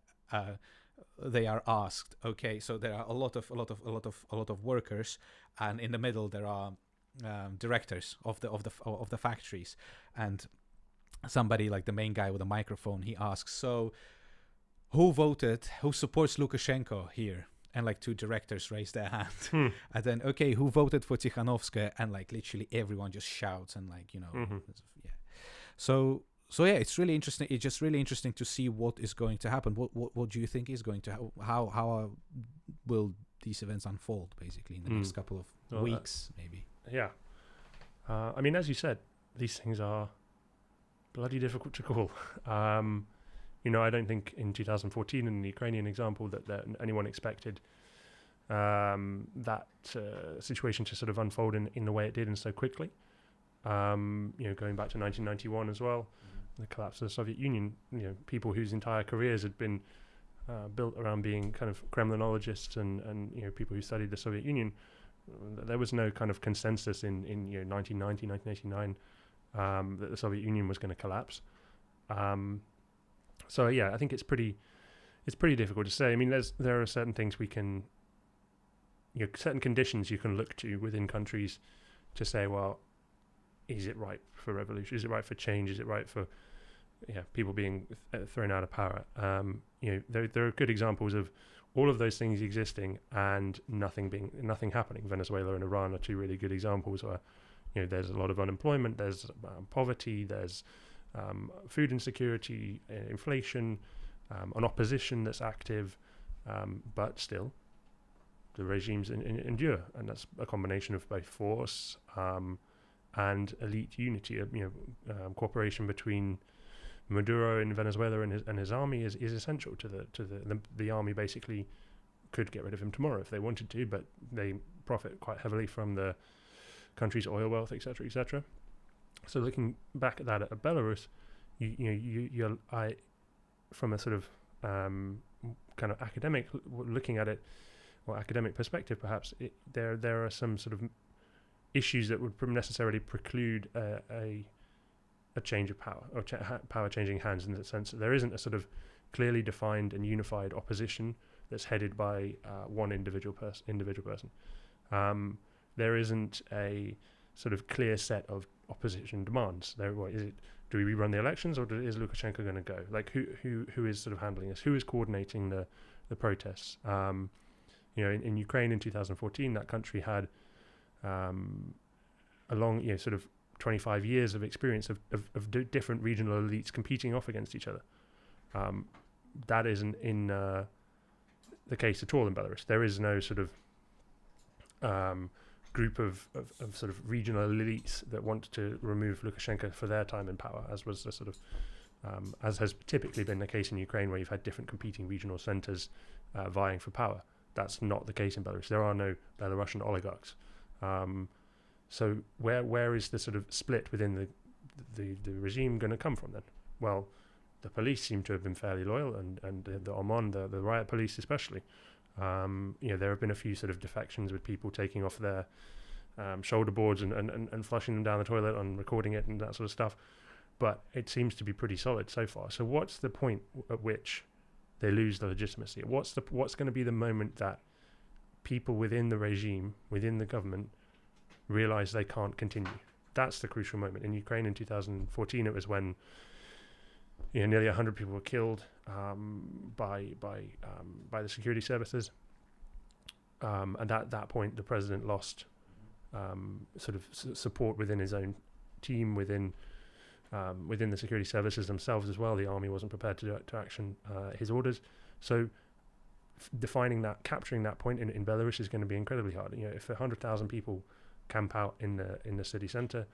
they are asked, okay, so there are a lot of workers, and in the middle there are directors of the factories, and somebody like the main guy with a microphone, he asks, so who supports Lukashenko here? And like two directors raise their hand. And then, okay, who voted for Tikhanovskaya? And like literally everyone just shouts and like, yeah. So yeah, it's really interesting. It's just really interesting to see what is going to happen. What do you think is going to how will these events unfold basically in the next couple of weeks, maybe? Yeah. I mean, as you said, these things are bloody difficult to call. I don't think in 2014 in the Ukrainian example that anyone expected that situation to sort of unfold in the way it did and so quickly. Going back to 1991 as well, the collapse of the Soviet Union, people whose entire careers had been built around being kind of Kremlinologists and people who studied the Soviet Union, there was no kind of consensus in 1990, 1989 that the Soviet Union was going to collapse. So yeah, I think it's pretty difficult to say. I mean, there are certain things we can, certain conditions you can look to within countries to say, well, is it right for revolution? Is it right for change? Is it right for people being thrown out of power? There are good examples of all of those things existing and nothing happening. Venezuela and Iran are two really good examples where there's a lot of unemployment, there's poverty, there's food insecurity, inflation, an opposition that's active, but still the regimes endure, and that's a combination of both force and elite unity. Cooperation between Maduro in Venezuela and his army is essential to the army. Basically, could get rid of him tomorrow if they wanted to, but they profit quite heavily from the country's oil wealth, etc., etc. So looking back at that at Belarus, I from a sort of kind of academic looking at it, or academic perspective, perhaps there are some sort of issues that would necessarily preclude a a change of power or power changing hands, in the sense that there isn't a sort of clearly defined and unified opposition that's headed by one individual person. There isn't a sort of clear set of opposition demands. What is it? Do we rerun the elections, or is Lukashenko going to go? Like, who is sort of handling this? Who is coordinating the protests? In Ukraine in 2014, that country had a long, sort of 25 years of experience of different regional elites competing off against each other. That isn't in the case at all in Belarus. There is no sort of group of sort of regional elites that want to remove Lukashenko for their time in power, as was the sort of as has typically been the case in Ukraine, where you've had different competing regional centers vying for power. That's not the case in Belarus. There are no Belarusian oligarchs. So where is the sort of split within the regime going to come from then? Well, the police seem to have been fairly loyal, and the OMON, the riot police especially. There have been a few sort of defections with people taking off their shoulder boards and flushing them down the toilet and recording it and that sort of stuff. But it seems to be pretty solid so far. So what's the point at which they lose the legitimacy? What's going to be the moment that people within the regime, within the government, realize they can't continue? That's the crucial moment. In Ukraine in 2014, it was when nearly 100 people were killed by the security services, and at that point, the president lost sort of support within his own team, within the security services themselves as well. The army wasn't prepared to action his orders. So defining that, capturing that point in Belarus is going to be incredibly hard. If 100,000 people camp out in the city center,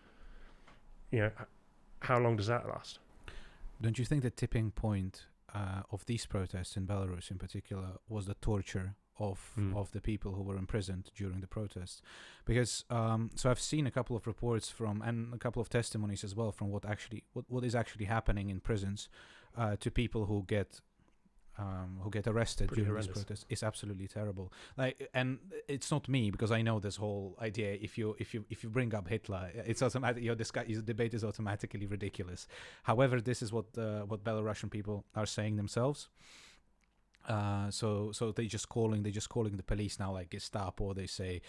how long does that last? Don't you think the tipping point of these protests in Belarus in particular was the torture of the people who were imprisoned during the protests? Because so I've seen a couple of reports and a couple of testimonies as well from what is actually happening in prisons to people who get arrested during these protests. Is absolutely terrible. And it's not me, because I know this whole idea. If you bring up Hitler, it's automatic. Your debate is automatically ridiculous. However, this is what Belarusian people are saying themselves. So they're just calling the police now like Gestapo. They say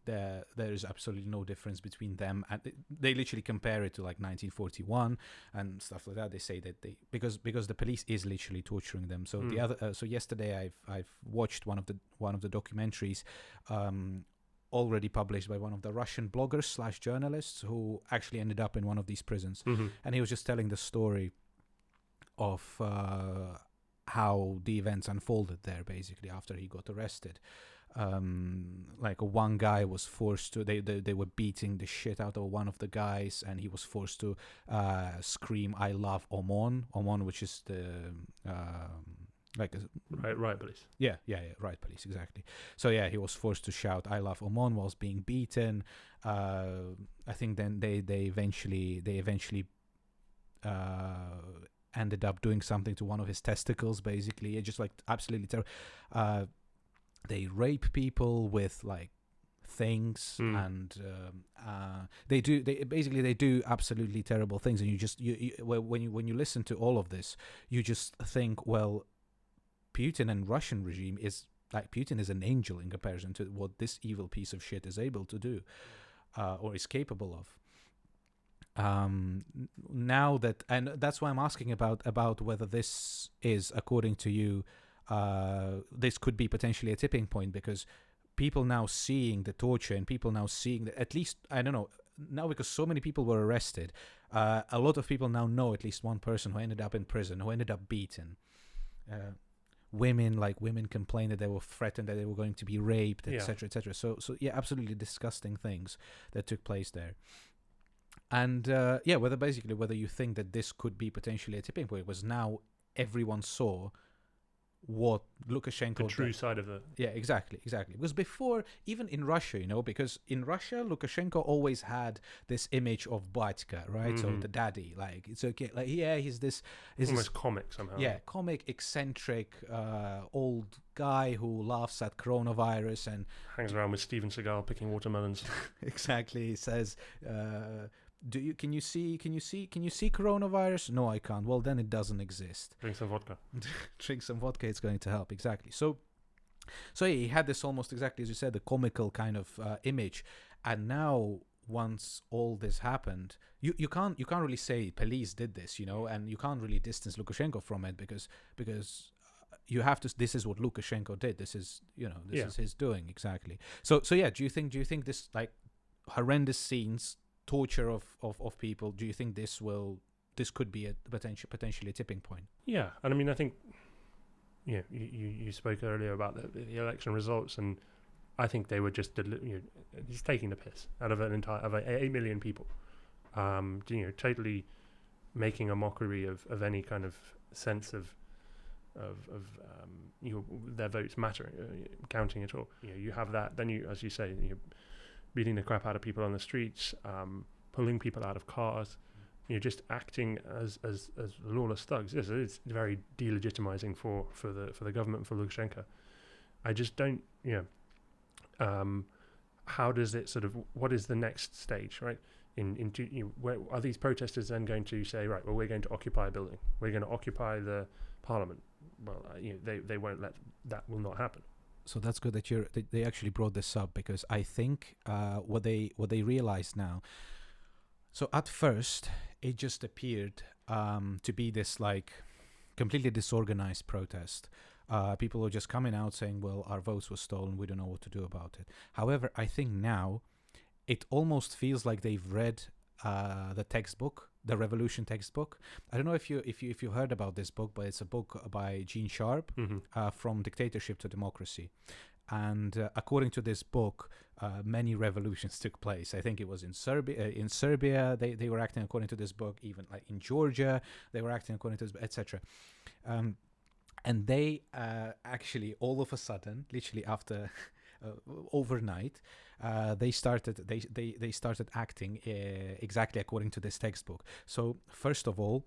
there is absolutely no difference between them, and they literally compare it to like 1941 and stuff like that. They say that because the police is literally torturing them. So so yesterday I've watched one of the documentaries already published by one of the Russian bloggers / journalists who actually ended up in one of these prisons, and he was just telling the story of how the events unfolded there, basically after he got arrested. One guy was forced to they were beating the shit out of one of the guys, and he was forced to scream "I love OMON," which is the riot police. Yeah, riot police, exactly. So yeah, he was forced to shout "I love OMON" whilst being beaten. I think then they eventually ended up doing something to one of his testicles, basically. It's just like absolutely terrible. They rape people with like things, and they do absolutely terrible things. And when you listen to all of this, you just think, well, Putin and Russian regime is like, Putin is an angel in comparison to what this evil piece of shit is able to do, or is capable of. Now that, and that's why I'm asking about whether this is, according to you, this could be potentially a tipping point, because people now seeing the torture, and people now seeing that, at least, I don't know, now because so many people were arrested, a lot of people now know at least one person who ended up in prison, who ended up beaten. Women complained that they were threatened, that they were going to be raped, etc., etc. So yeah, absolutely disgusting things that took place there. And whether you think that this could be potentially a tipping point, was now everyone saw what Lukashenko, the true side of the... Yeah, exactly. Because before, even in Russia, because in Russia, Lukashenko always had this image of Batka, right? So the daddy, like, it's okay. Like, yeah, he's almost comic somehow. Yeah, comic, eccentric, old guy who laughs at coronavirus and... hangs around with Steven Seagal picking watermelons. Exactly. He says... Can you see coronavirus? No, I can't. Well, then it doesn't exist. Drink some vodka. Drink some vodka, it's going to help. Exactly. So yeah, he had this almost exactly as you said, the comical kind of image, and now once all this happened, you can't really say police did this, and you can't really distance Lukashenko from it because you have to. This is what Lukashenko did. This is is his doing exactly. So yeah, do you think this like horrendous scenes, torture of people? Do you think this could be a potentially a tipping point? Yeah, and I mean I think you spoke earlier about the election results, and I think they were just he's taking the piss out of an 8 million people, totally making a mockery of any kind of sense of their votes mattering, counting at all. You have that, then you, as you say, you're beating the crap out of people on the streets, pulling people out of cars, just acting as lawless thugs. It's very delegitimizing for the government, for Lukashenko. I just don't, how does it sort of, what is the next stage, right? Where are these protesters then going to say, right, well, we're going to occupy a building, we're going to occupy the parliament? Well, they won't let that, will not happen. So that's good that they actually brought this up, because I think what they realize now. So at first, it just appeared to be this like completely disorganized protest. People were just coming out saying, well, our votes were stolen, we don't know what to do about it. However, I think now it almost feels like they've read the textbook, the revolution textbook. I don't know if you heard about this book, but it's a book by Gene Sharp, From Dictatorship to Democracy. And according to this book, many revolutions took place. I think it was in Serbia, they were acting according to this book. Even like in Georgia, they were acting according to this, etc. And they actually, all of a sudden, literally after overnight, they started acting exactly according to this textbook. So first of all,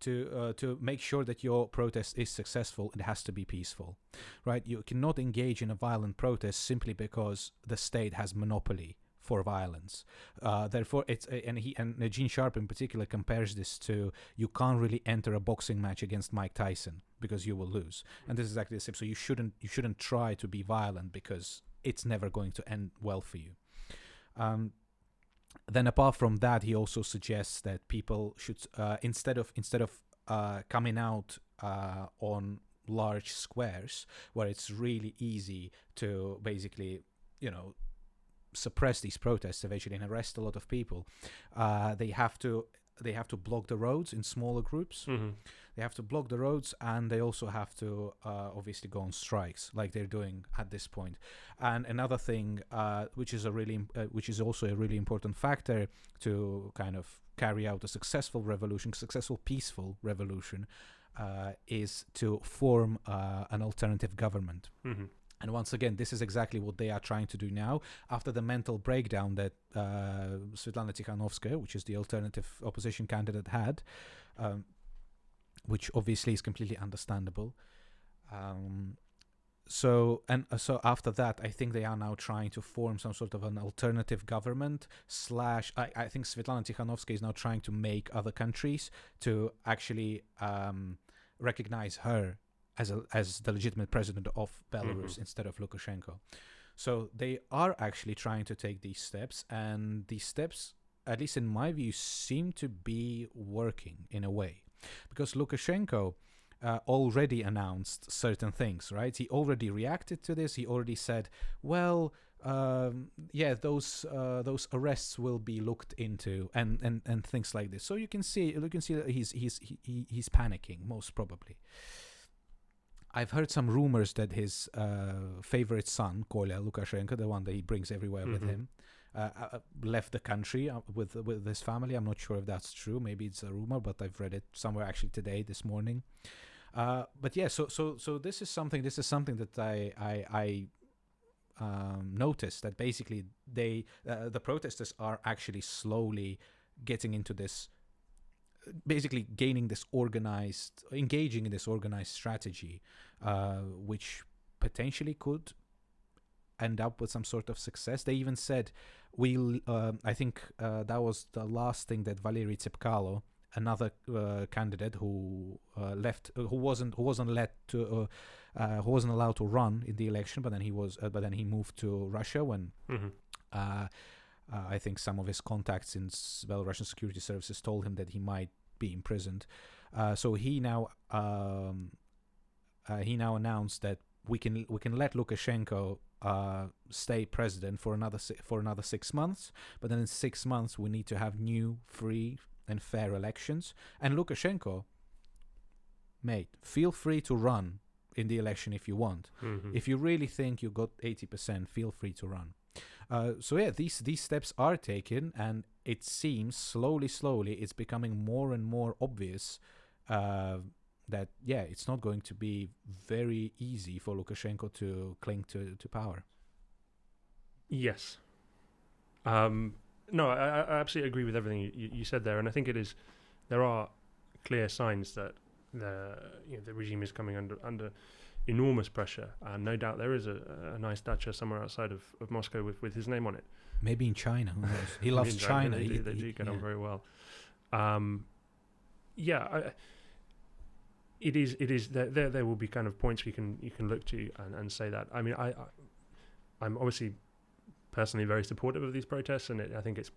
to make sure that your protest is successful, it has to be peaceful, right? You cannot engage in a violent protest simply because the state has monopoly for violence. Therefore, it's and Gene Sharp in particular compares this to, you can't really enter a boxing match against Mike Tyson because you will lose. And this is exactly the same. So you shouldn't try to be violent, because it's never going to end well for you. Then apart from that, he also suggests that people should instead of coming out on large squares where it's really easy to basically suppress these protests eventually and arrest a lot of people, they have to block the roads in smaller groups. They have to block the roads, and they also have to obviously go on strikes like they're doing at this point. And another thing, which is also a really important factor to kind of carry out a successful peaceful revolution, is to form an alternative government. And once again, this is exactly what they are trying to do now, after the mental breakdown that Svetlana Tikhanovskaya, which is the alternative opposition candidate, had, which obviously is completely understandable. So after that, I think they are now trying to form some sort of an alternative government / I think Svetlana Tikhanovskaya is now trying to make other countries to actually recognize her as the legitimate president of Belarus instead of Lukashenko. So they are actually trying to take these steps, and these steps, at least in my view, seem to be working in a way, because Lukashenko already announced certain things, right? He already reacted to this. He already said, well, those arrests will be looked into, and things like this. So you can see that he's panicking, most probably. I've heard some rumors that his favorite son, Kolya Lukashenko, the one that he brings everywhere with him, left the country with his family. I'm not sure if that's true. Maybe it's a rumor, but I've read it somewhere actually this morning. But yeah, so this is something that I noticed, that basically the protesters are actually slowly getting into this, basically engaging in this organized strategy, which potentially could end up with some sort of success. They even said I think that was the last thing that Valery Tsepkalo, another candidate who who wasn't allowed to run in the election, but then he moved to Russia when I think some of his contacts in Belarusian security services told him that he might be imprisoned. So he now announced that we can let Lukashenko stay president for another 6 months, but then in 6 months we need to have new, free and fair elections. And Lukashenko, mate, feel free to run in the election if you want. If you really think you got 80%, feel free to run. So yeah, these steps are taken, and it seems slowly it's becoming more and more obvious that it's not going to be very easy for Lukashenko to cling to power. Yes. No, I absolutely agree with everything you said there, and I think there are clear signs that the regime is coming under enormous pressure, and no doubt there is a nice dacha somewhere outside of Moscow with his name on it. Maybe in China, who knows? He loves China. They do get on very well. It is there will be kind of points you can look to and say that. I mean, I'm obviously personally very supportive of these protests, and I think it's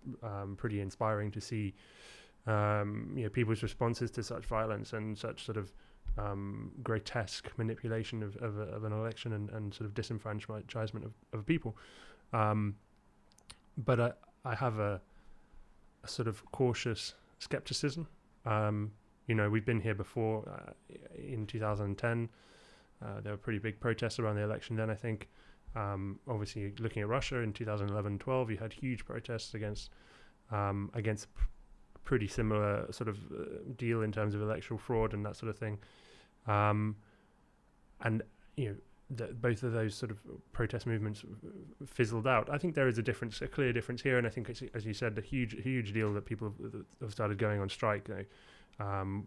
pretty inspiring to see people's responses to such violence and such sort of grotesque manipulation of an election and sort of disenfranchisement of people. But I have a sort of cautious skepticism. We've been here before. In 2010, there were pretty big protests around the election then, I think. Obviously, looking at Russia in 2011-12, you had huge protests against pretty similar sort of deal in terms of electoral fraud and that sort of thing. Both of those sort of protest movements fizzled out. I think there is a clear difference here, and I think, as you said, a huge deal that people have started going on strike.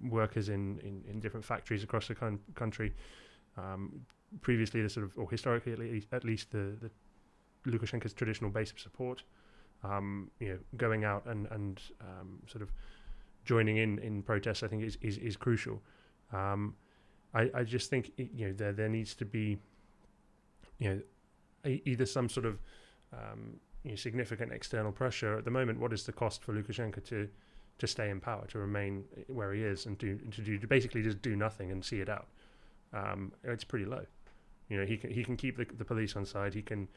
Workers in different factories across the country. Previously, or historically at least, the Lukashenko's traditional base of support, going out and sort of joining in protests, I think is crucial. I just think there needs to be either some sort of significant external pressure. At the moment, what is the cost for Lukashenko to stay in power, to remain where he is, and to basically just do nothing and see it out? It's pretty low. He can keep the police on side. He can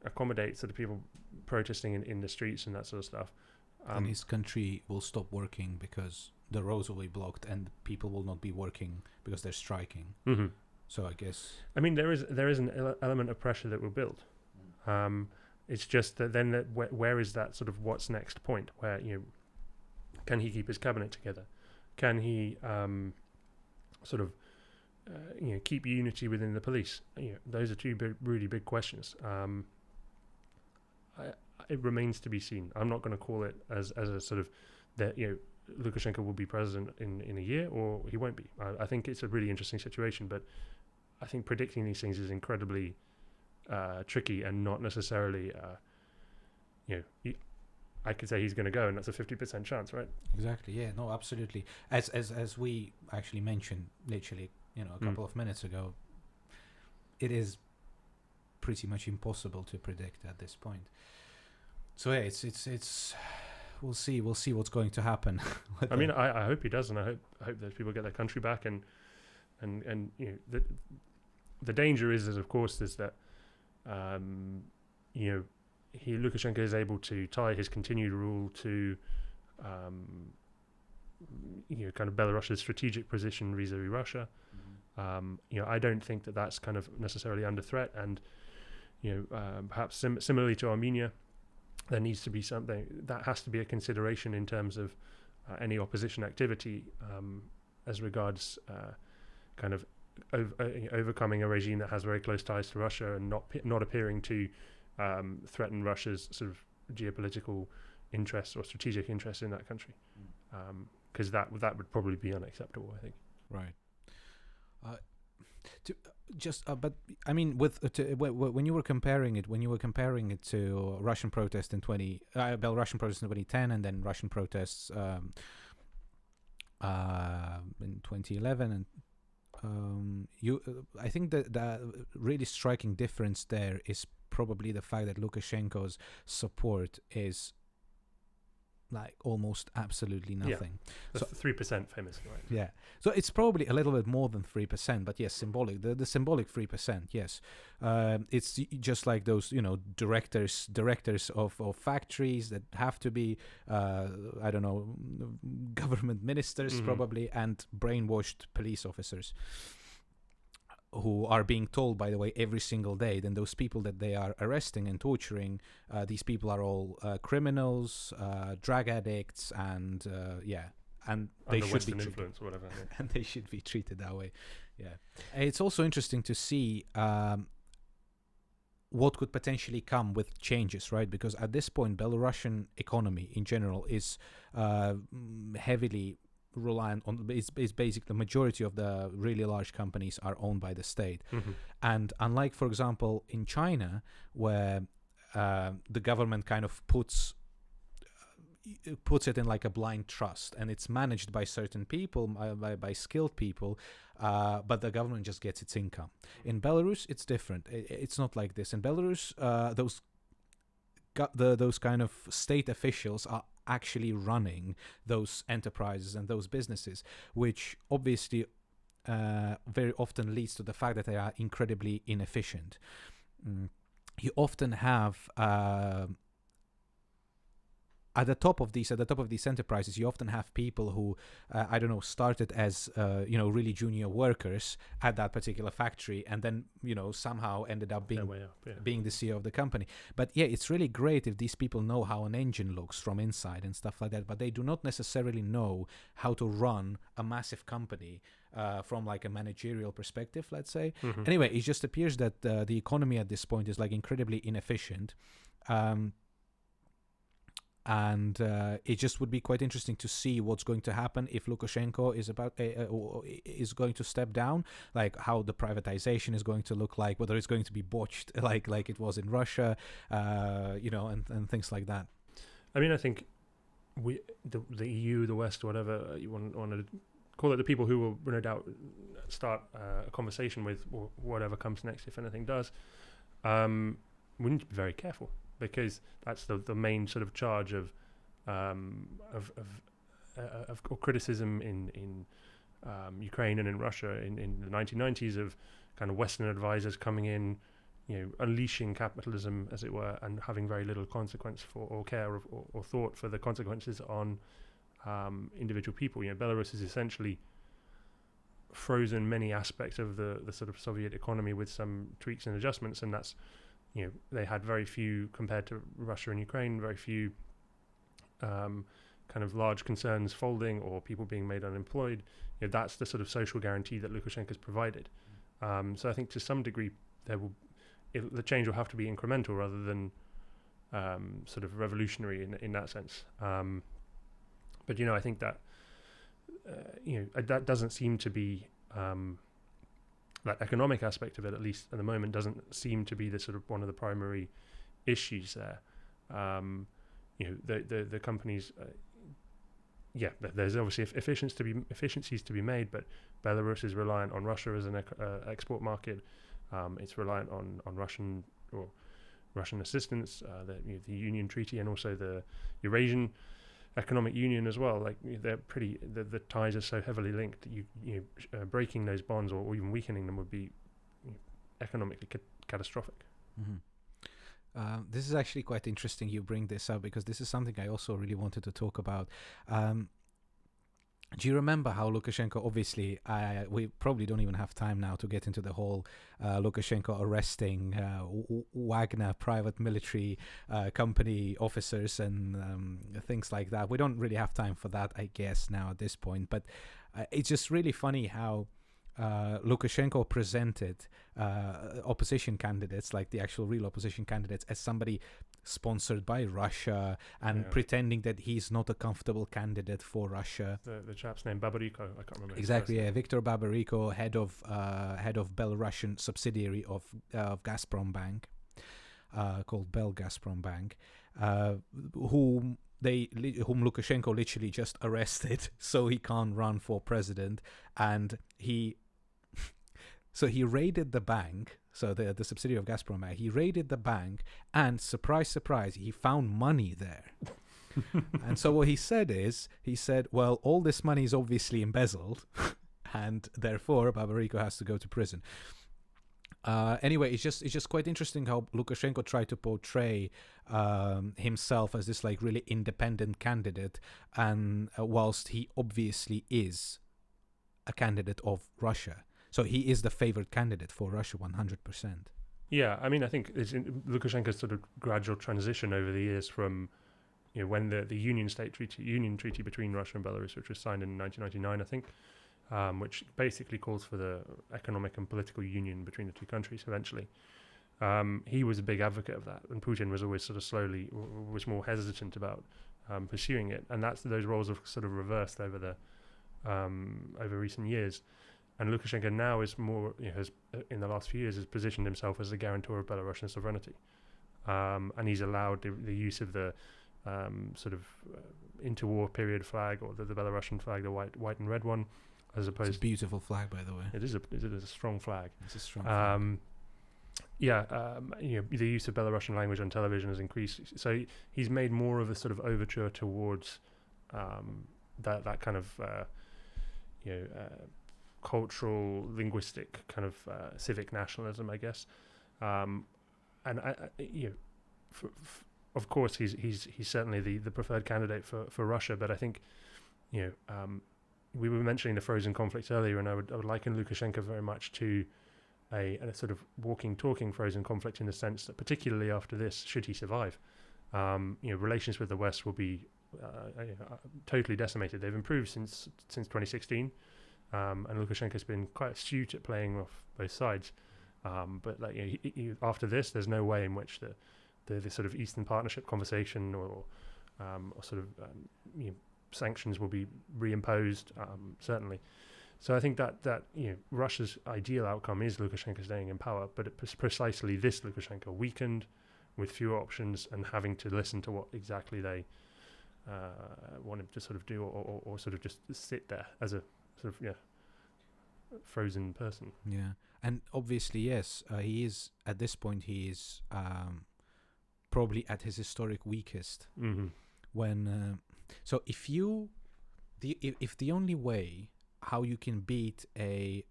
accommodate sort of people protesting in the streets and that sort of stuff. And his country will stop working because the roads will be blocked and people will not be working because they're striking. Mm-hmm. So I guess, I mean, there is an element of pressure that will build. It's just that then where is that sort of what's next point? Where can he keep his cabinet together? Can he keep unity within the police? Those are two really big questions. It remains to be seen. I'm not going to call it as a sort of that Lukashenko will be president in a year, or he won't be. I think it's a really interesting situation, but I think predicting these things is incredibly tricky and not necessarily. I could say he's going to go, and that's a 50% chance, right? Exactly. Yeah. No. Absolutely. As we actually mentioned, literally, a couple of minutes ago, it is pretty much impossible to predict at this point. So yeah, it's we'll see what's going to happen. I mean, I hope he does, and I hope those people get their country back, and the danger is of course that Lukashenko is able to tie his continued rule to kind of Belarus's strategic position vis-a-vis Russia. Mm-hmm. I don't think that that's kind of necessarily under threat, and perhaps similarly to Armenia, there needs to be something that has to be a consideration in terms of any opposition activity as regards kind of overcoming a regime that has very close ties to Russia and not appearing to threaten Russia's sort of geopolitical interests or strategic interests in that country, because that would probably be unacceptable, I think. Right. But I mean, when you were comparing it to Russian protest in Belarusian protests in 2010, and then Russian protests in 2011, and I think that the really striking difference there is probably the fact that Lukashenko's support is like almost absolutely nothing. Yeah. So 3% famously, right? Yeah. So it's probably a little bit more than 3%, but yes, symbolic. The symbolic 3%. Yes. It's just like those, directors of factories that have to be, I don't know, government ministers probably, and brainwashed police officers, who are being told, by the way, every single day, then those people that they are arresting and torturing, these people are all criminals, drug addicts, and and they should Western be influence or whatever. Yeah. and they should be treated that way. Yeah, it's also interesting to see what could potentially come with changes, right? Because at this point, Belarusian economy in general is heavily reliant on, is basically the majority of the really large companies are owned by the state. And unlike, for example, in China, where the government kind of puts it in like a blind trust, and it's managed by certain people, by skilled people, but the government just gets its income. In Belarus, it's different. It's not like this. In Belarus, those kind of state officials are actually running those enterprises and those businesses, which obviously very often leads to the fact that they are incredibly inefficient. You often have at the top of these enterprises, you often have people who started as really junior workers at that particular factory, and then somehow ended up being the CEO of the company. But yeah, it's really great if these people know how an engine looks from inside and stuff like that, but they do not necessarily know how to run a massive company from like a managerial perspective, let's say. Anyway, it just appears that the economy at this point is like incredibly inefficient. And it just would be quite interesting to see what's going to happen if Lukashenko is going to step down, like how the privatization is going to look like, whether it's going to be botched like it was in Russia, and things like that. I mean, I think the EU, the West, whatever you want to call it, the people who will no doubt start a conversation with whatever comes next, if anything does, we need to be very careful. Because that's the main sort of charge of criticism in Ukraine and in Russia in the 1990s, of kind of Western advisors coming in, unleashing capitalism, as it were, and having very little consequence or care or thought for the consequences on individual people. Belarus is essentially frozen many aspects of the sort of Soviet economy with some tweaks and adjustments, and that's they had very few, compared to Russia and Ukraine, very few kind of large concerns folding or people being made unemployed. That's the sort of social guarantee that Lukashenko's provided. So I think to some degree the change will have to be incremental rather than sort of revolutionary in that sense. But I think that that doesn't seem to be that economic aspect of it, at least at the moment, doesn't seem to be the sort of one of the primary issues there. The companies, there's obviously efficiencies to be made, but Belarus is reliant on Russia as an export market. It's reliant on Russian assistance, the Union Treaty, and also the Eurasian Economic Union as well. Like they're the ties are so heavily linked. Breaking those bonds or even weakening them would be economically catastrophic. This is actually quite interesting you bring this up, because this is something I also really wanted to talk about. Do you remember how Lukashenko, obviously, we probably don't even have time now to get into the whole Lukashenko arresting Wagner private military company officers and things like that. We don't really have time for that, I guess, now at this point. But it's just really funny how Lukashenko presented opposition candidates, like the actual real opposition candidates, as somebody sponsored by Russia and pretending that he's not a comfortable candidate for Russia. The chap's name Babariko, I can't remember. Exactly, yeah, Viktor Babariko, head of Belarusian subsidiary of Gazprom Bank, called Gazprom Bank, whom Lukashenko literally just arrested, so he can't run for president, and he raided the bank. So the subsidiary of Gazprom Bank, he raided the bank, and surprise, surprise, he found money there. And so what he said, well, all this money is obviously embezzled, and therefore Babariko has to go to prison. Anyway, it's just quite interesting how Lukashenko tried to portray himself as this like really independent candidate, and whilst he obviously is a candidate of Russia. So he is the favored candidate for Russia 100%. Yeah, I mean, I think it's Lukashenko's sort of gradual transition over the years from, when the Union Treaty between Russia and Belarus, which was signed in 1999, I think, which basically calls for the economic and political union between the two countries eventually. He was a big advocate of that, and Putin was always sort of was more hesitant about pursuing it, and those roles have sort of reversed over recent years. And Lukashenko now is more, has in the last few years has positioned himself as the guarantor of Belarusian sovereignty, and he's allowed the use of the interwar period flag, or the Belarusian flag, the white and red one, as opposed. It's a beautiful flag, by the way. It is a strong flag. It's a strong flag. The use of Belarusian language on television has increased. So he's made more of a sort of overture towards that kind of cultural, linguistic kind of civic nationalism, I guess, and of course he's certainly the preferred candidate for Russia. But I think we were mentioning the frozen conflict earlier, and I would liken Lukashenko very much to a sort of walking, talking frozen conflict, in the sense that particularly after this, should he survive, relations with the West will be totally decimated. They've improved since 2016. And Lukashenko's been quite astute at playing off both sides, but after this, there's no way in which the sort of Eastern Partnership conversation or sort of sanctions will be reimposed, certainly. So I think that Russia's ideal outcome is Lukashenko staying in power, but it's precisely this Lukashenko, weakened, with fewer options, and having to listen to what exactly they wanted to sort of do, or sort of just sit there as a sort of frozen person. Yeah, and obviously, yes, he is at this point. He is probably at his historic weakest. Mm-hmm. When so if the only way how you can beat a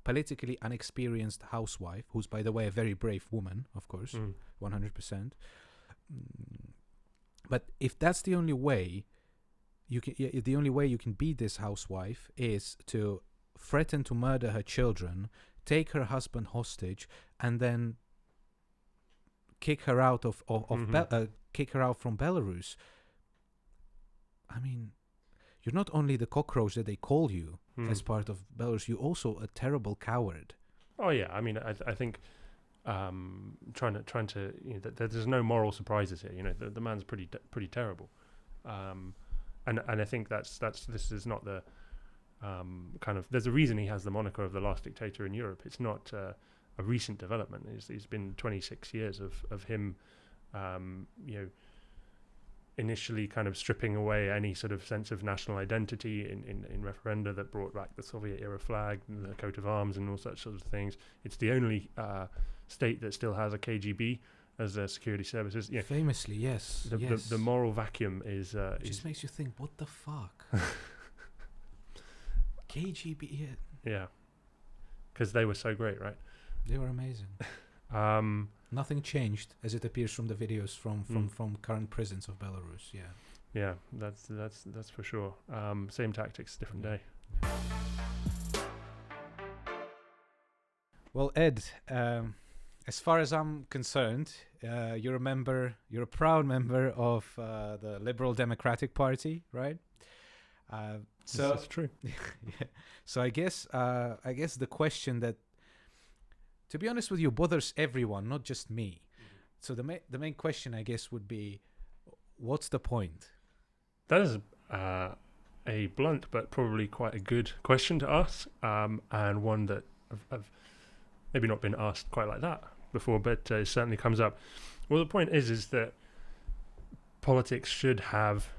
politically unexperienced housewife, who's by the way a very brave woman, of course, 100%. But if that's the only way. The only way you can beat this housewife is to threaten to murder her children, take her husband hostage, and then kick her out kick her out from Belarus. I mean, you're not only the cockroach that they call you as part of Belarus, you're also a terrible coward. Oh yeah, I mean, I think trying to there's no moral surprises here. The man's pretty terrible. And I think this is not the there's a reason he has the moniker of the last dictator in Europe. It's not a recent development. It's been 26 years of him, initially kind of stripping away any sort of sense of national identity in referenda that brought back the Soviet era flag, and the coat of arms, and all such sorts of things. It's the only state that still has a KGB as their security services. Famously, yes. The moral vacuum is... it just makes you think, what the fuck? KGB, yeah. Because they were so great, right? They were amazing. Nothing changed, as it appears from the videos from current prisons of Belarus, yeah. Yeah, that's for sure. Same tactics, different day. Well, Ed, as far as I'm concerned, you're a proud member of the Liberal Democratic Party, right? So that's true. Yeah. So I guess the question that, to be honest with you, bothers everyone, not just me. So the main question, I guess, would be, what's the point? That is a blunt but probably quite a good question to ask, and one that I've maybe not been asked quite like that before, but it certainly comes up. Well, the point is that politics should have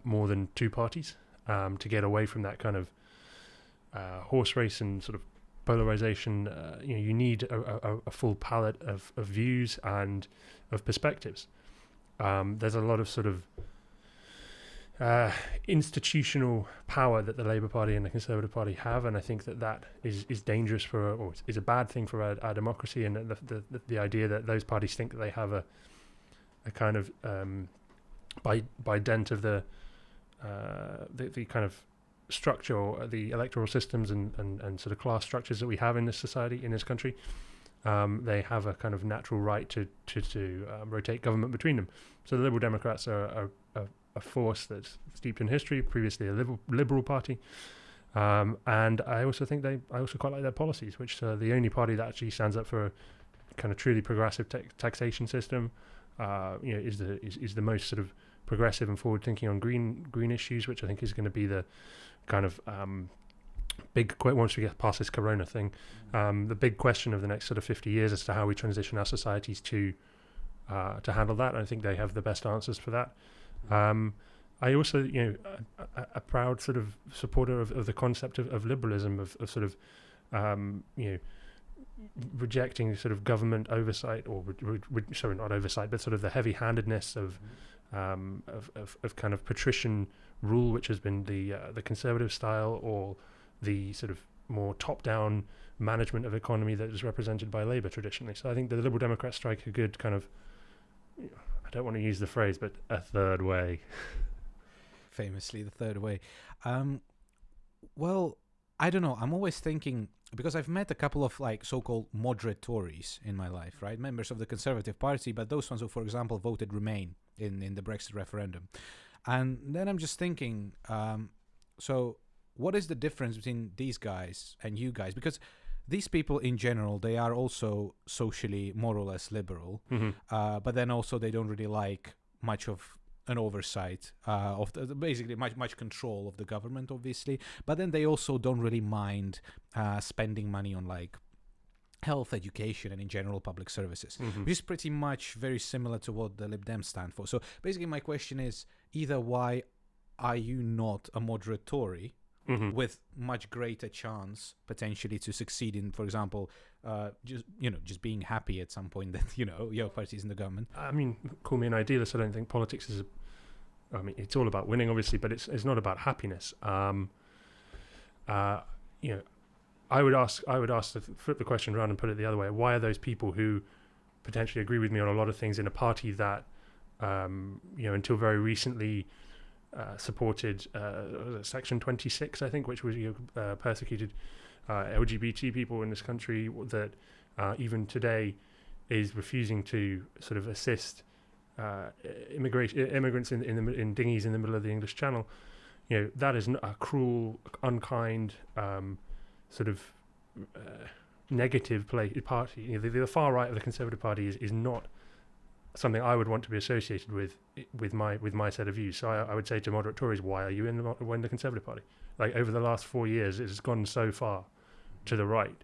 more than two parties to get away from that kind of horse race and sort of polarization. You need a full palette of views and of perspectives. There's a lot of sort of institutional power that the Labour Party and the Conservative Party have, and I think that is dangerous or is a bad thing for our democracy, and the idea that those parties think that they have a kind of by dint of the kind of structure or the electoral systems and sort of class structures that we have in this society, in this country, they have a kind of natural right to rotate government between them. So the Liberal Democrats are a force that's steeped in history, previously a liberal party, and I also think I also quite like their policies, which are the only party that actually stands up for a kind of truly progressive taxation system. Is the most sort of progressive and forward thinking on green issues, which I think is going to be the kind of big once we get past this corona thing, the big question of the next sort of 50 years as to how we transition our societies to handle that. And I think they have the best answers for that. I also, a proud sort of supporter of the concept of liberalism, of sort of, rejecting sort of government oversight, or sorry, not oversight, but sort of the heavy-handedness of kind of patrician rule, which has been the Conservative style, or the sort of more top-down management of economy that is represented by Labour traditionally. So I think the Liberal Democrats strike a good kind of, I don't want to use the phrase, but a third way. Famously, the third way. Well, I don't know. I'm always thinking, because I've met a couple of like so-called moderate Tories in my life, right? Members of the Conservative Party, but those ones who, for example, voted Remain in the Brexit referendum. And then I'm just thinking, so what is the difference between these guys and you guys? Because these people in general, they are also socially more or less liberal, but then also they don't really like much of an oversight of basically much control of the government, obviously. But then they also don't really mind spending money on like health, education, and in general public services, which is pretty much very similar to what the LibDems stand for. So basically, my question is either why are you not a moderate Tory? With much greater chance potentially to succeed in, for example, just being happy at some point that your party's in the government. I mean, call me an idealist. I don't think politics is. I mean, it's all about winning, obviously, but it's not about happiness. I would ask to flip the question around and put it the other way. Why are those people who potentially agree with me on a lot of things in a party that until very recently supported Section 26, I think, which was persecuted LGBT people in this country, that even today is refusing to sort of assist immigrants in dinghies in the middle of the English Channel. That is a cruel, unkind, sort of negative party. The far right of the Conservative Party is not something I would want to be associated with my set of views. So I would say to moderate Tories, why are you in the Conservative Party? Like, over the last 4 years, it has gone so far to the right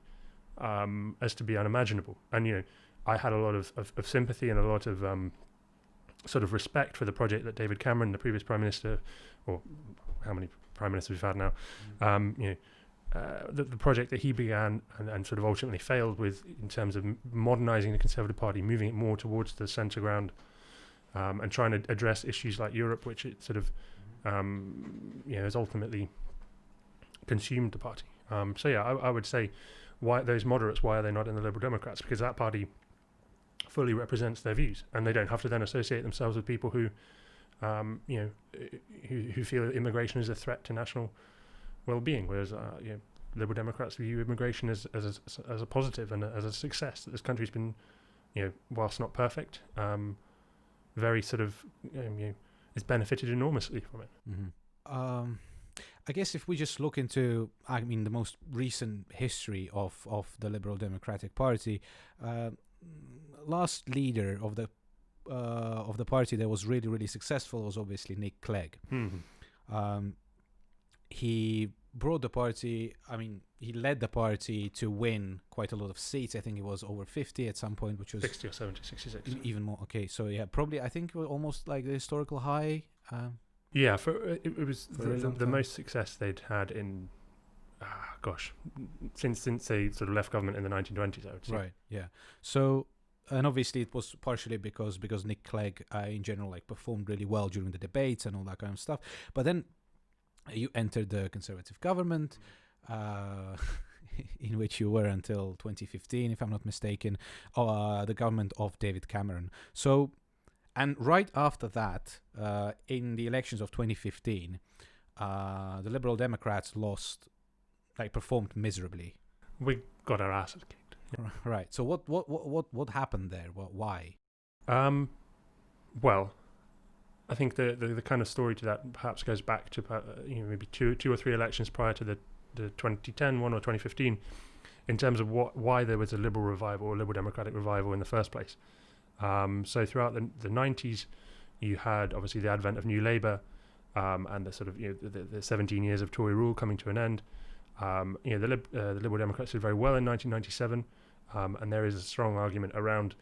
as to be unimaginable. And I had a lot of sympathy and a lot of sort of respect for the project that David Cameron, the previous Prime Minister, or how many Prime Ministers we've had now, the project that he began and sort of ultimately failed with, in terms of modernising the Conservative Party, moving it more towards the centre ground, and trying to address issues like Europe, which it sort of has ultimately consumed the party. I would say, why those moderates, why are they not in the Liberal Democrats? Because that party fully represents their views, and they don't have to then associate themselves with people who feel immigration is a threat to national well-being, whereas Liberal Democrats view immigration as a positive and as a success. That this country's been, whilst not perfect, very sort of it's benefited enormously from it. I guess if we just look into, the most recent history of the Liberal Democratic Party, last leader of the party that was really successful was obviously Nick Clegg. He brought the party, he led the party to win quite a lot of seats. I think it was over 50 at some point, which was 60 or 70, 66. Even more. Okay, so yeah, probably I think it was almost like the historical high. Yeah, it was For a long the time. most success they'd had in, since they sort of left government in the 1920s, I would say. Right, yeah. So, and obviously it was partially because Nick Clegg in general like performed really well during the debates and all that kind of stuff. But then you entered the Conservative government, in which you were until 2015, if I'm not mistaken, the government of David Cameron. So, and right after that, in the elections of 2015, the Liberal Democrats performed miserably. We got our asses kicked. Right. So what happened there? Why? Well, I think the kind of story to that perhaps goes back to maybe two or three elections prior to the 2010 one or 2015, in terms of why there was a liberal revival or liberal democratic revival in the first place. So throughout the 90s, you had obviously the advent of New Labour, and the sort of the 17 years of Tory rule coming to an end. The Liberal Democrats did very well in 1997, and there is a strong argument around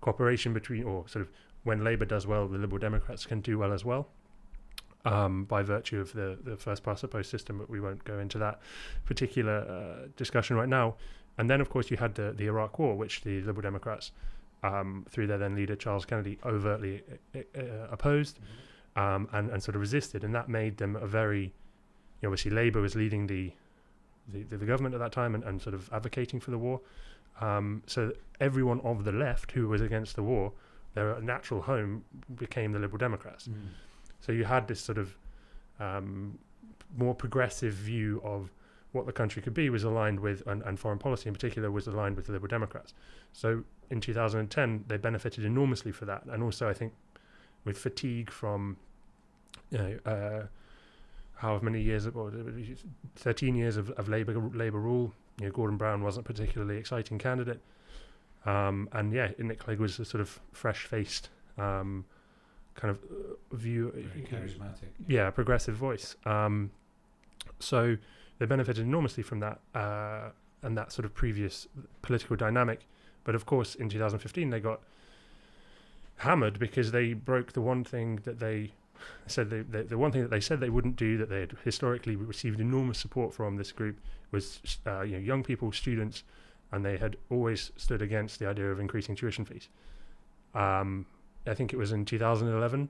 cooperation between, or sort of when Labour does well, the Liberal Democrats can do well as well, by virtue of the first past the post system, but we won't go into that particular discussion right now. And then, of course, you had the Iraq War, which the Liberal Democrats, through their then leader Charles Kennedy, overtly opposed, and sort of resisted, and that made them a very, obviously Labour was leading the government at that time and sort of advocating for the war. So everyone of the left who was against the war, their natural home became the Liberal Democrats. So you had this sort of more progressive view of what the country could be was aligned with, and foreign policy in particular was aligned with the Liberal Democrats. So in 2010, they benefited enormously for that. And also I think with fatigue from, however many years, 13 years of Labour rule, Gordon Brown wasn't a particularly exciting candidate. And yeah, Nick Clegg was a sort of fresh-faced kind of view. Very charismatic. Yeah, progressive voice. So they benefited enormously from that, and that sort of previous political dynamic. But of course, in 2015, they got hammered because they broke the one thing that they said the one thing that they said they wouldn't do, that they had historically received enormous support from this group, was young people, students, and they had always stood against the idea of increasing tuition fees. I think it was in 2011,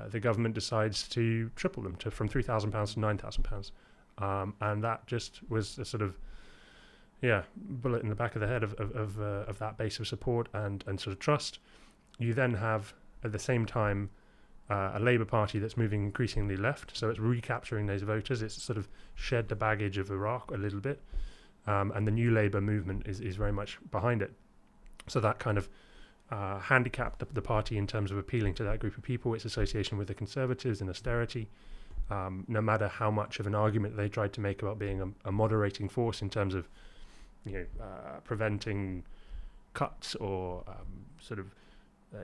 the government decides to triple them from £3,000 to £9,000, and that just was a sort of bullet in the back of the head of that base of support and sort of trust. You then have at the same time a Labour Party that's moving increasingly left, so it's recapturing those voters. It's sort of shed the baggage of Iraq a little bit, and the New Labour movement is very much behind it. So that kind of handicapped the party in terms of appealing to that group of people, its association with the Conservatives and austerity, no matter how much of an argument they tried to make about being a moderating force in terms of preventing cuts or sort of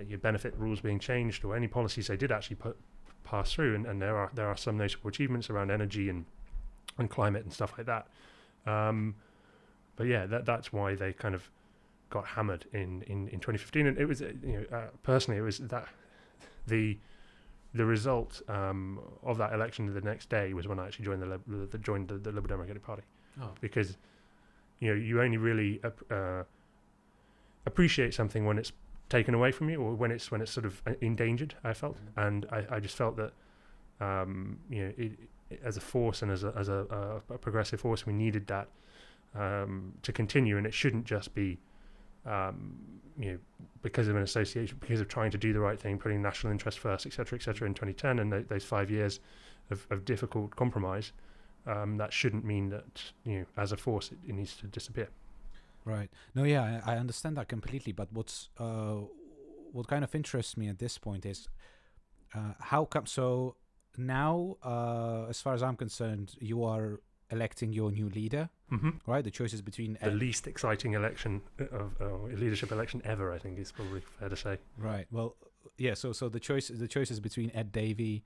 your benefit rules being changed, or any policies they did actually pass through, and there are some notable achievements around energy and climate and stuff like that. But yeah, that's why they kind of got hammered in 2015, and it was personally it was that the result of that election the next day was when I actually joined the Liberal Democratic Party, because you only really appreciate something when it's taken away from you, or when it's sort of endangered. I felt, and I just felt that as a force and as a progressive force, we needed that to continue, and it shouldn't just be because of an association, because of trying to do the right thing, putting national interest first, etc., in 2010, and those 5 years of difficult compromise. That shouldn't mean that as a force it needs to disappear. Right. No, yeah, I understand that completely. But what kind of interests me at this point is how come? So now, as far as I'm concerned, you are electing your new leader, right? The choice is between the least exciting election of leadership election ever, I think, is probably fair to say. Right. Well, yeah. So the choice is between Ed Davey,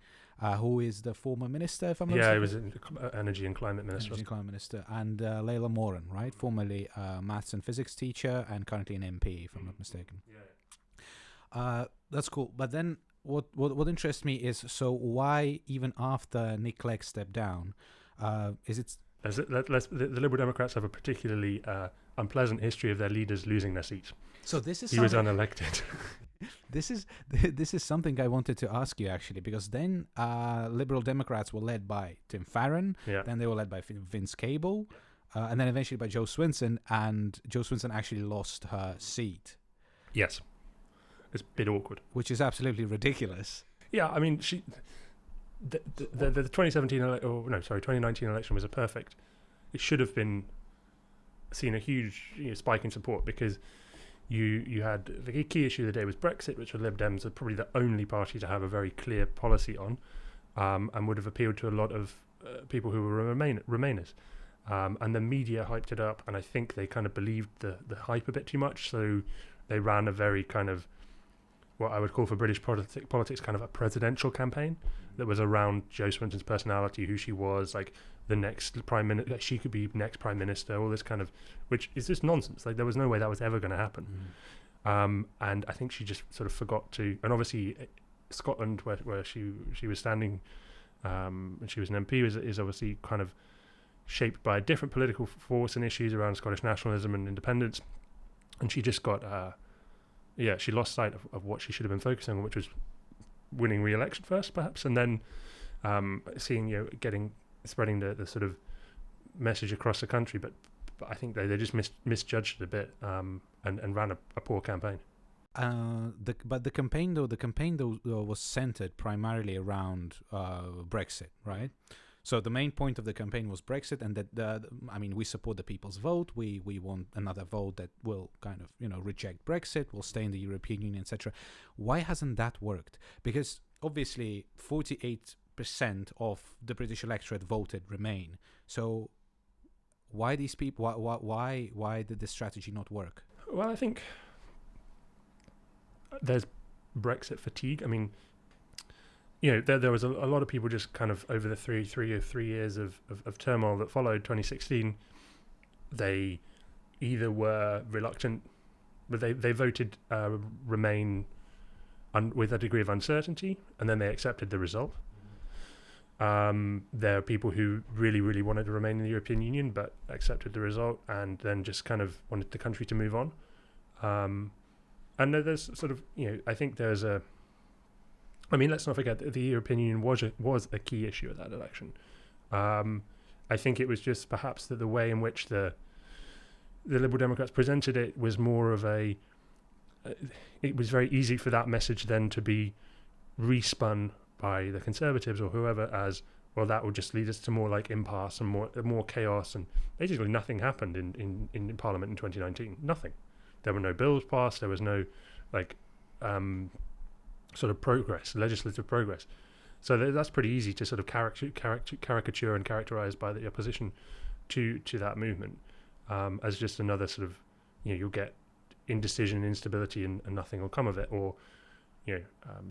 who is the former minister, if I'm not mistaken. He was energy and climate minister. Energy and climate minister, and Layla Moran, right? Formerly maths and physics teacher, and currently an MP, if I'm not mistaken. That's cool. But then what interests me is, so why even after Nick Clegg stepped down, is it? The Liberal Democrats have a particularly unpleasant history of their leaders losing their seats. So this is he was unelected. This is something I wanted to ask you, actually, because then Liberal Democrats were led by Tim Farron, then they were led by Vince Cable, and then eventually by Jo Swinson, and Jo Swinson actually lost her seat. Yes. It's a bit awkward. Which is absolutely ridiculous. Yeah, I mean, the 2019 election was a perfect. It should have been seen a huge spike in support, because you had the key issue of the day was Brexit, which the LibDems are probably the only party to have a very clear policy on, and would have appealed to a lot of people who were Remainers. And the media hyped it up, and I think they kind of believed the hype a bit too much, so they ran a very kind of what I would call for British politics kind of a presidential campaign that was around Jo Swinton's personality, who she was, like the next prime minister, like she could be next prime minister, all this kind of, which is just nonsense. Like there was no way that was ever going to happen. And I think she just sort of forgot to, and obviously Scotland, where she was standing, and she was an MP, is obviously kind of shaped by a different political force and issues around Scottish nationalism and independence, and she just got she lost sight of what she should have been focusing on, which was winning re-election first, perhaps, and then spreading the sort of message across the country. But I think they just misjudged it a bit, and ran a poor campaign. The campaign was centered primarily around Brexit, right? So the main point of the campaign was Brexit, and that we support the people's vote. We want another vote that will kind of reject Brexit, will stay in the European Union, etc. Why hasn't that worked? Because obviously 48% of the British electorate voted Remain. So why these people? Why did this strategy not work? Well, I think there's Brexit fatigue. I mean, there was a lot of people just kind of over the three years of turmoil that followed 2016. They either were reluctant, but they voted Remain with a degree of uncertainty, and then they accepted the result. There are people who really, really wanted to remain in the European Union, but accepted the result, and then just kind of wanted the country to move on. And there's sort of, I think there's let's not forget that the European Union was a key issue at that election. I think it was just perhaps that the way in which the Liberal Democrats presented it was more of it was very easy for that message then to be respun by the Conservatives or whoever as, well, that would just lead us to more like impasse and more chaos, and basically nothing happened in Parliament in 2019. Nothing. There were no bills passed. There was no sort of progress, legislative progress. So that's pretty easy to sort of caricature and characterize by the opposition to that movement as just another sort of, you'll get indecision, instability, and nothing will come of it. Or,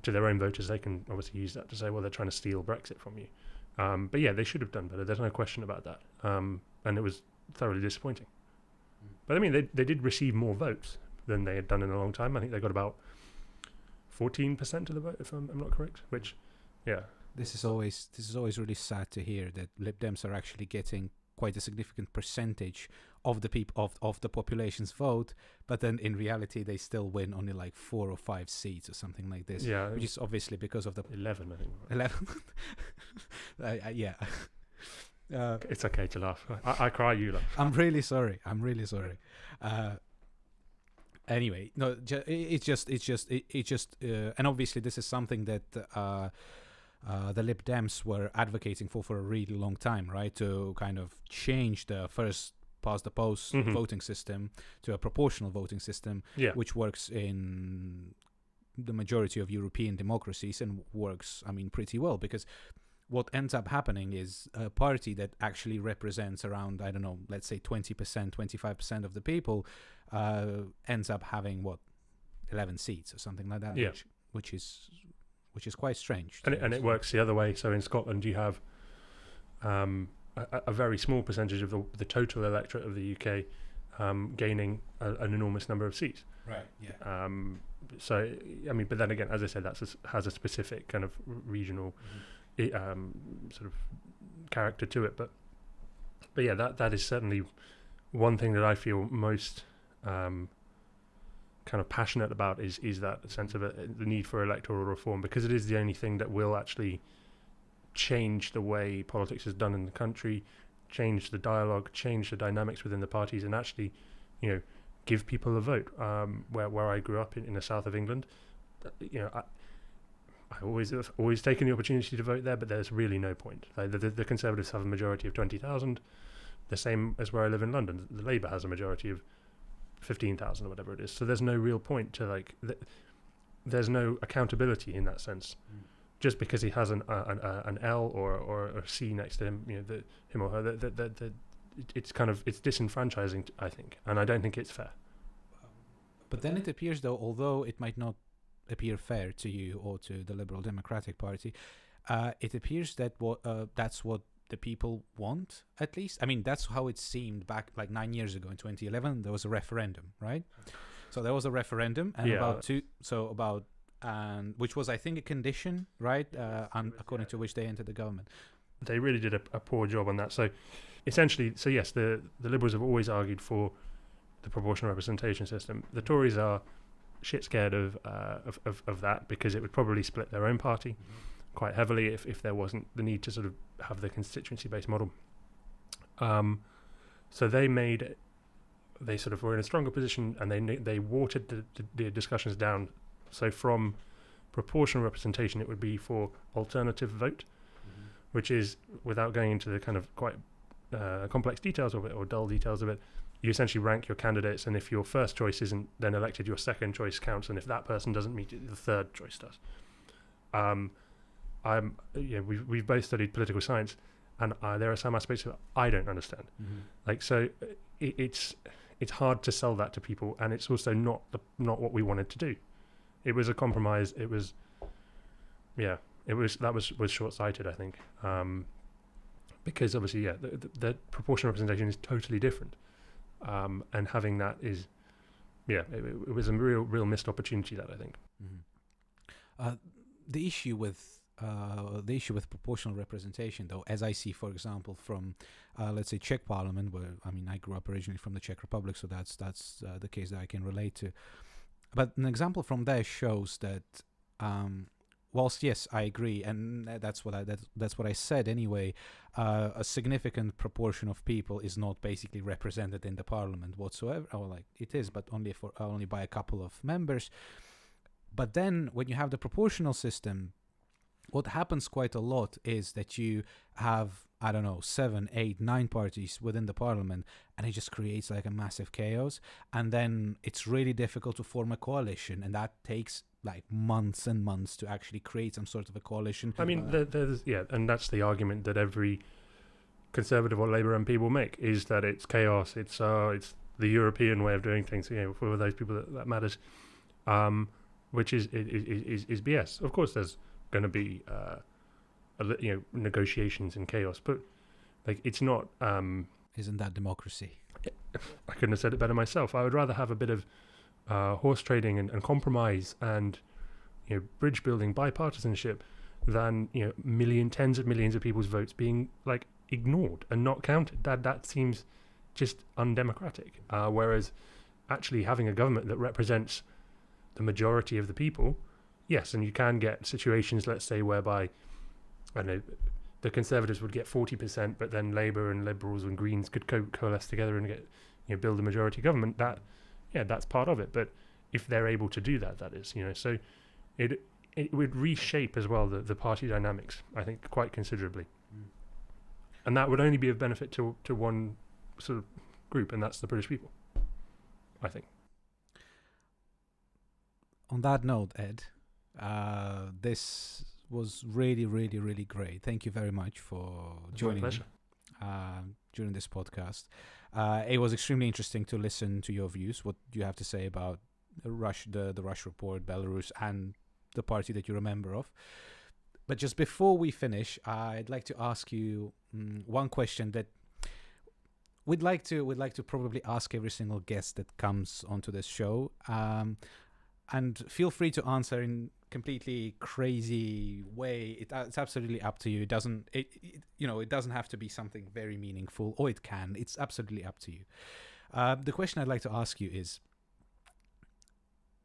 to their own voters, they can obviously use that to say, well, they're trying to steal Brexit from you. But yeah, they should have done better. There's no question about that. And it was thoroughly disappointing. But I mean, they did receive more votes than they had done in a long time. I think they got about 14% of the vote, if I'm not correct. Which, yeah, this is always really sad to hear that Lib Dems are actually getting quite a significant percentage of the of the population's vote, but then in reality they still win only like 4 or 5 seats or something like this. Yeah, which is obviously because of the 11, I think. 11. Yeah. It's okay to laugh. I cry, you laugh. I'm really sorry. Anyway, no, it's just, and obviously this is something that the Lib Dems were advocating for a really long time, right? To kind of change the first past the post voting system to a proportional voting system, which works in the majority of European democracies and works, pretty well, because what ends up happening is a party that actually represents around, I don't know, let's say 20%, 25% of the people ends up having 11 seats or something like that, Yeah. which is quite strange. And it works the other way. So in Scotland, you have a very small percentage of the total electorate of the UK gaining an enormous number of seats. Right. Yeah. So, I mean, but then again, as I said, has a specific kind of regional sort of character to it. But yeah, that is certainly one thing that I feel most kind of passionate about is that sense of the need for electoral reform, because it is the only thing that will actually change the way politics is done in the country, change the dialogue, change the dynamics within the parties, and actually, give people a vote. Where I grew up in the south of England, I always taken the opportunity to vote there, but there's really no point. Like the Conservatives have a majority of 20,000, the same as where I live in London. The Labour has a majority of 15,000 or whatever it is. So there's no real point to there's no accountability in that sense. Just because he has an L or a C next to him, him or her, it's disenfranchising, I think, and I don't think it's fair. But then it appears, though, although it might not appear fair to you or to the Liberal Democratic Party, it appears that that's what the people want, at least. I mean, that's how it seemed back like 9 years ago in 2011. There was a referendum, right? So there was a referendum, and which was, I think, a condition, right? According to which they entered the government. They really did a poor job on that. So essentially, yes, the Liberals have always argued for the proportional representation system. The Tories are shit scared of that, because it would probably split their own party quite heavily if there wasn't the need to sort of have the constituency-based model. So they sort of were in a stronger position, and they watered the discussions down. So from proportional representation, it would be for alternative vote, which is, without going into the kind of quite complex details of it or dull details of it, you essentially rank your candidates, and if your first choice isn't then elected, your second choice counts, and if that person doesn't meet it, the third choice does. We've both studied political science, and there are some aspects of it I don't understand. It's hard to sell that to people, and it's also not what we wanted to do. It was a compromise. It was short-sighted, I think, because obviously, the proportional representation is totally different, and having that is, it was a real missed opportunity, that I think. The issue with proportional representation, though, as I see, for example, from let's say Czech Parliament, where I grew up originally from the Czech Republic, so that's the case that I can relate to. But an example from there shows that, whilst yes, I agree, and that's what I said anyway. A significant proportion of people is not basically represented in the parliament whatsoever, or it is, but only by a couple of members. But then, when you have the proportional system, what happens quite a lot is that you have, 7, 8, 9 parties within the parliament, and it just creates a massive chaos. And then it's really difficult to form a coalition, and that takes months and months to actually create some sort of a coalition. I mean, and that's the argument that every Conservative or Labour MP will make, is that it's chaos. It's the European way of doing things. For those people that matters, which is BS. Of course, there's going to be negotiations and chaos, but it's not. Isn't that democracy? I couldn't have said it better myself. I would rather have a bit of horse trading and compromise and bridge building, bipartisanship, than tens of millions of people's votes being ignored and not counted. That seems just undemocratic. Whereas actually having a government that represents the majority of the people, yes, and you can get situations, let's say, whereby the Conservatives would get 40%, but then Labour and Liberals and Greens could coalesce together and get build a majority government. That's part of it. But if they're able to do that is, so it would reshape as well the party dynamics, I think, quite considerably. And that would only be of benefit to one sort of group, and that's the British people, I think. On that note, Ed, this was really, really, really great. Thank you very much for joining me during this podcast. It was extremely interesting to listen to your views, what you have to say about the Rush report, Belarus, and the party that you're a member of. But just before we finish, I'd like to ask you one question that we'd like to probably ask every single guest that comes onto this show. And feel free to answer in completely crazy way. It's absolutely up to you. It doesn't have to be something very meaningful, or it can. It's absolutely up to you. The question I'd like to ask you is,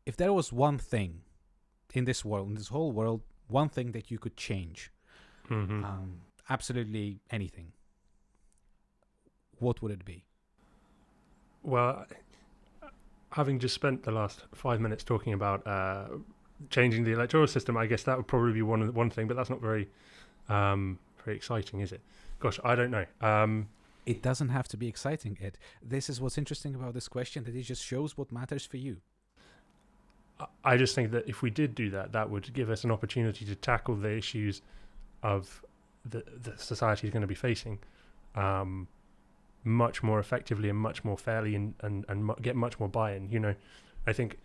if there was one thing in this world, in this whole world, one thing that you could change, absolutely anything, what would it be? Well, having just spent the last 5 minutes talking about changing the electoral system, I guess that would probably be one thing, but that's not very exciting, is it? Gosh, I don't know. It doesn't have to be exciting, Ed. This is what's interesting about this question, that it just shows what matters for you. I just think that if we did do that, that would give us an opportunity to tackle the issues of the society is going to be facing much more effectively and much more fairly, and get much more buy-in. You know, I think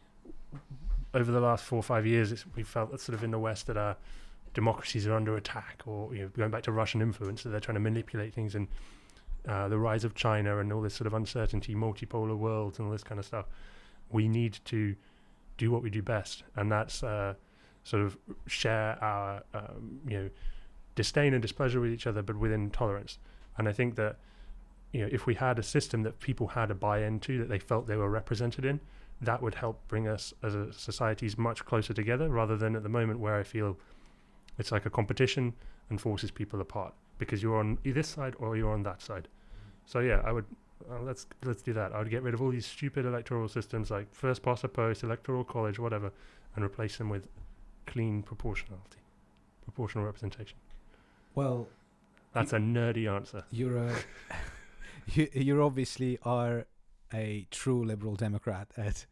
over the last 4 or 5 years, we felt that sort of in the West that our democracies are under attack, or going back to Russian influence, that they're trying to manipulate things, and the rise of China and all this sort of uncertainty, multipolar worlds, and all this kind of stuff. We need to do what we do best, and that's sort of share our disdain and displeasure with each other, but within tolerance. And I think that if we had a system that people had a buy-in to, that they felt they were represented in, that would help bring us as a societies much closer together, rather than at the moment where I feel it's like a competition and forces people apart because you're on this side or you're on that side. So yeah, I would let's do that. I would get rid of all these stupid electoral systems like first past the post, electoral college, whatever, and replace them with clean proportional representation. Well, that's a nerdy answer. You obviously are a true liberal Democrat, Ed.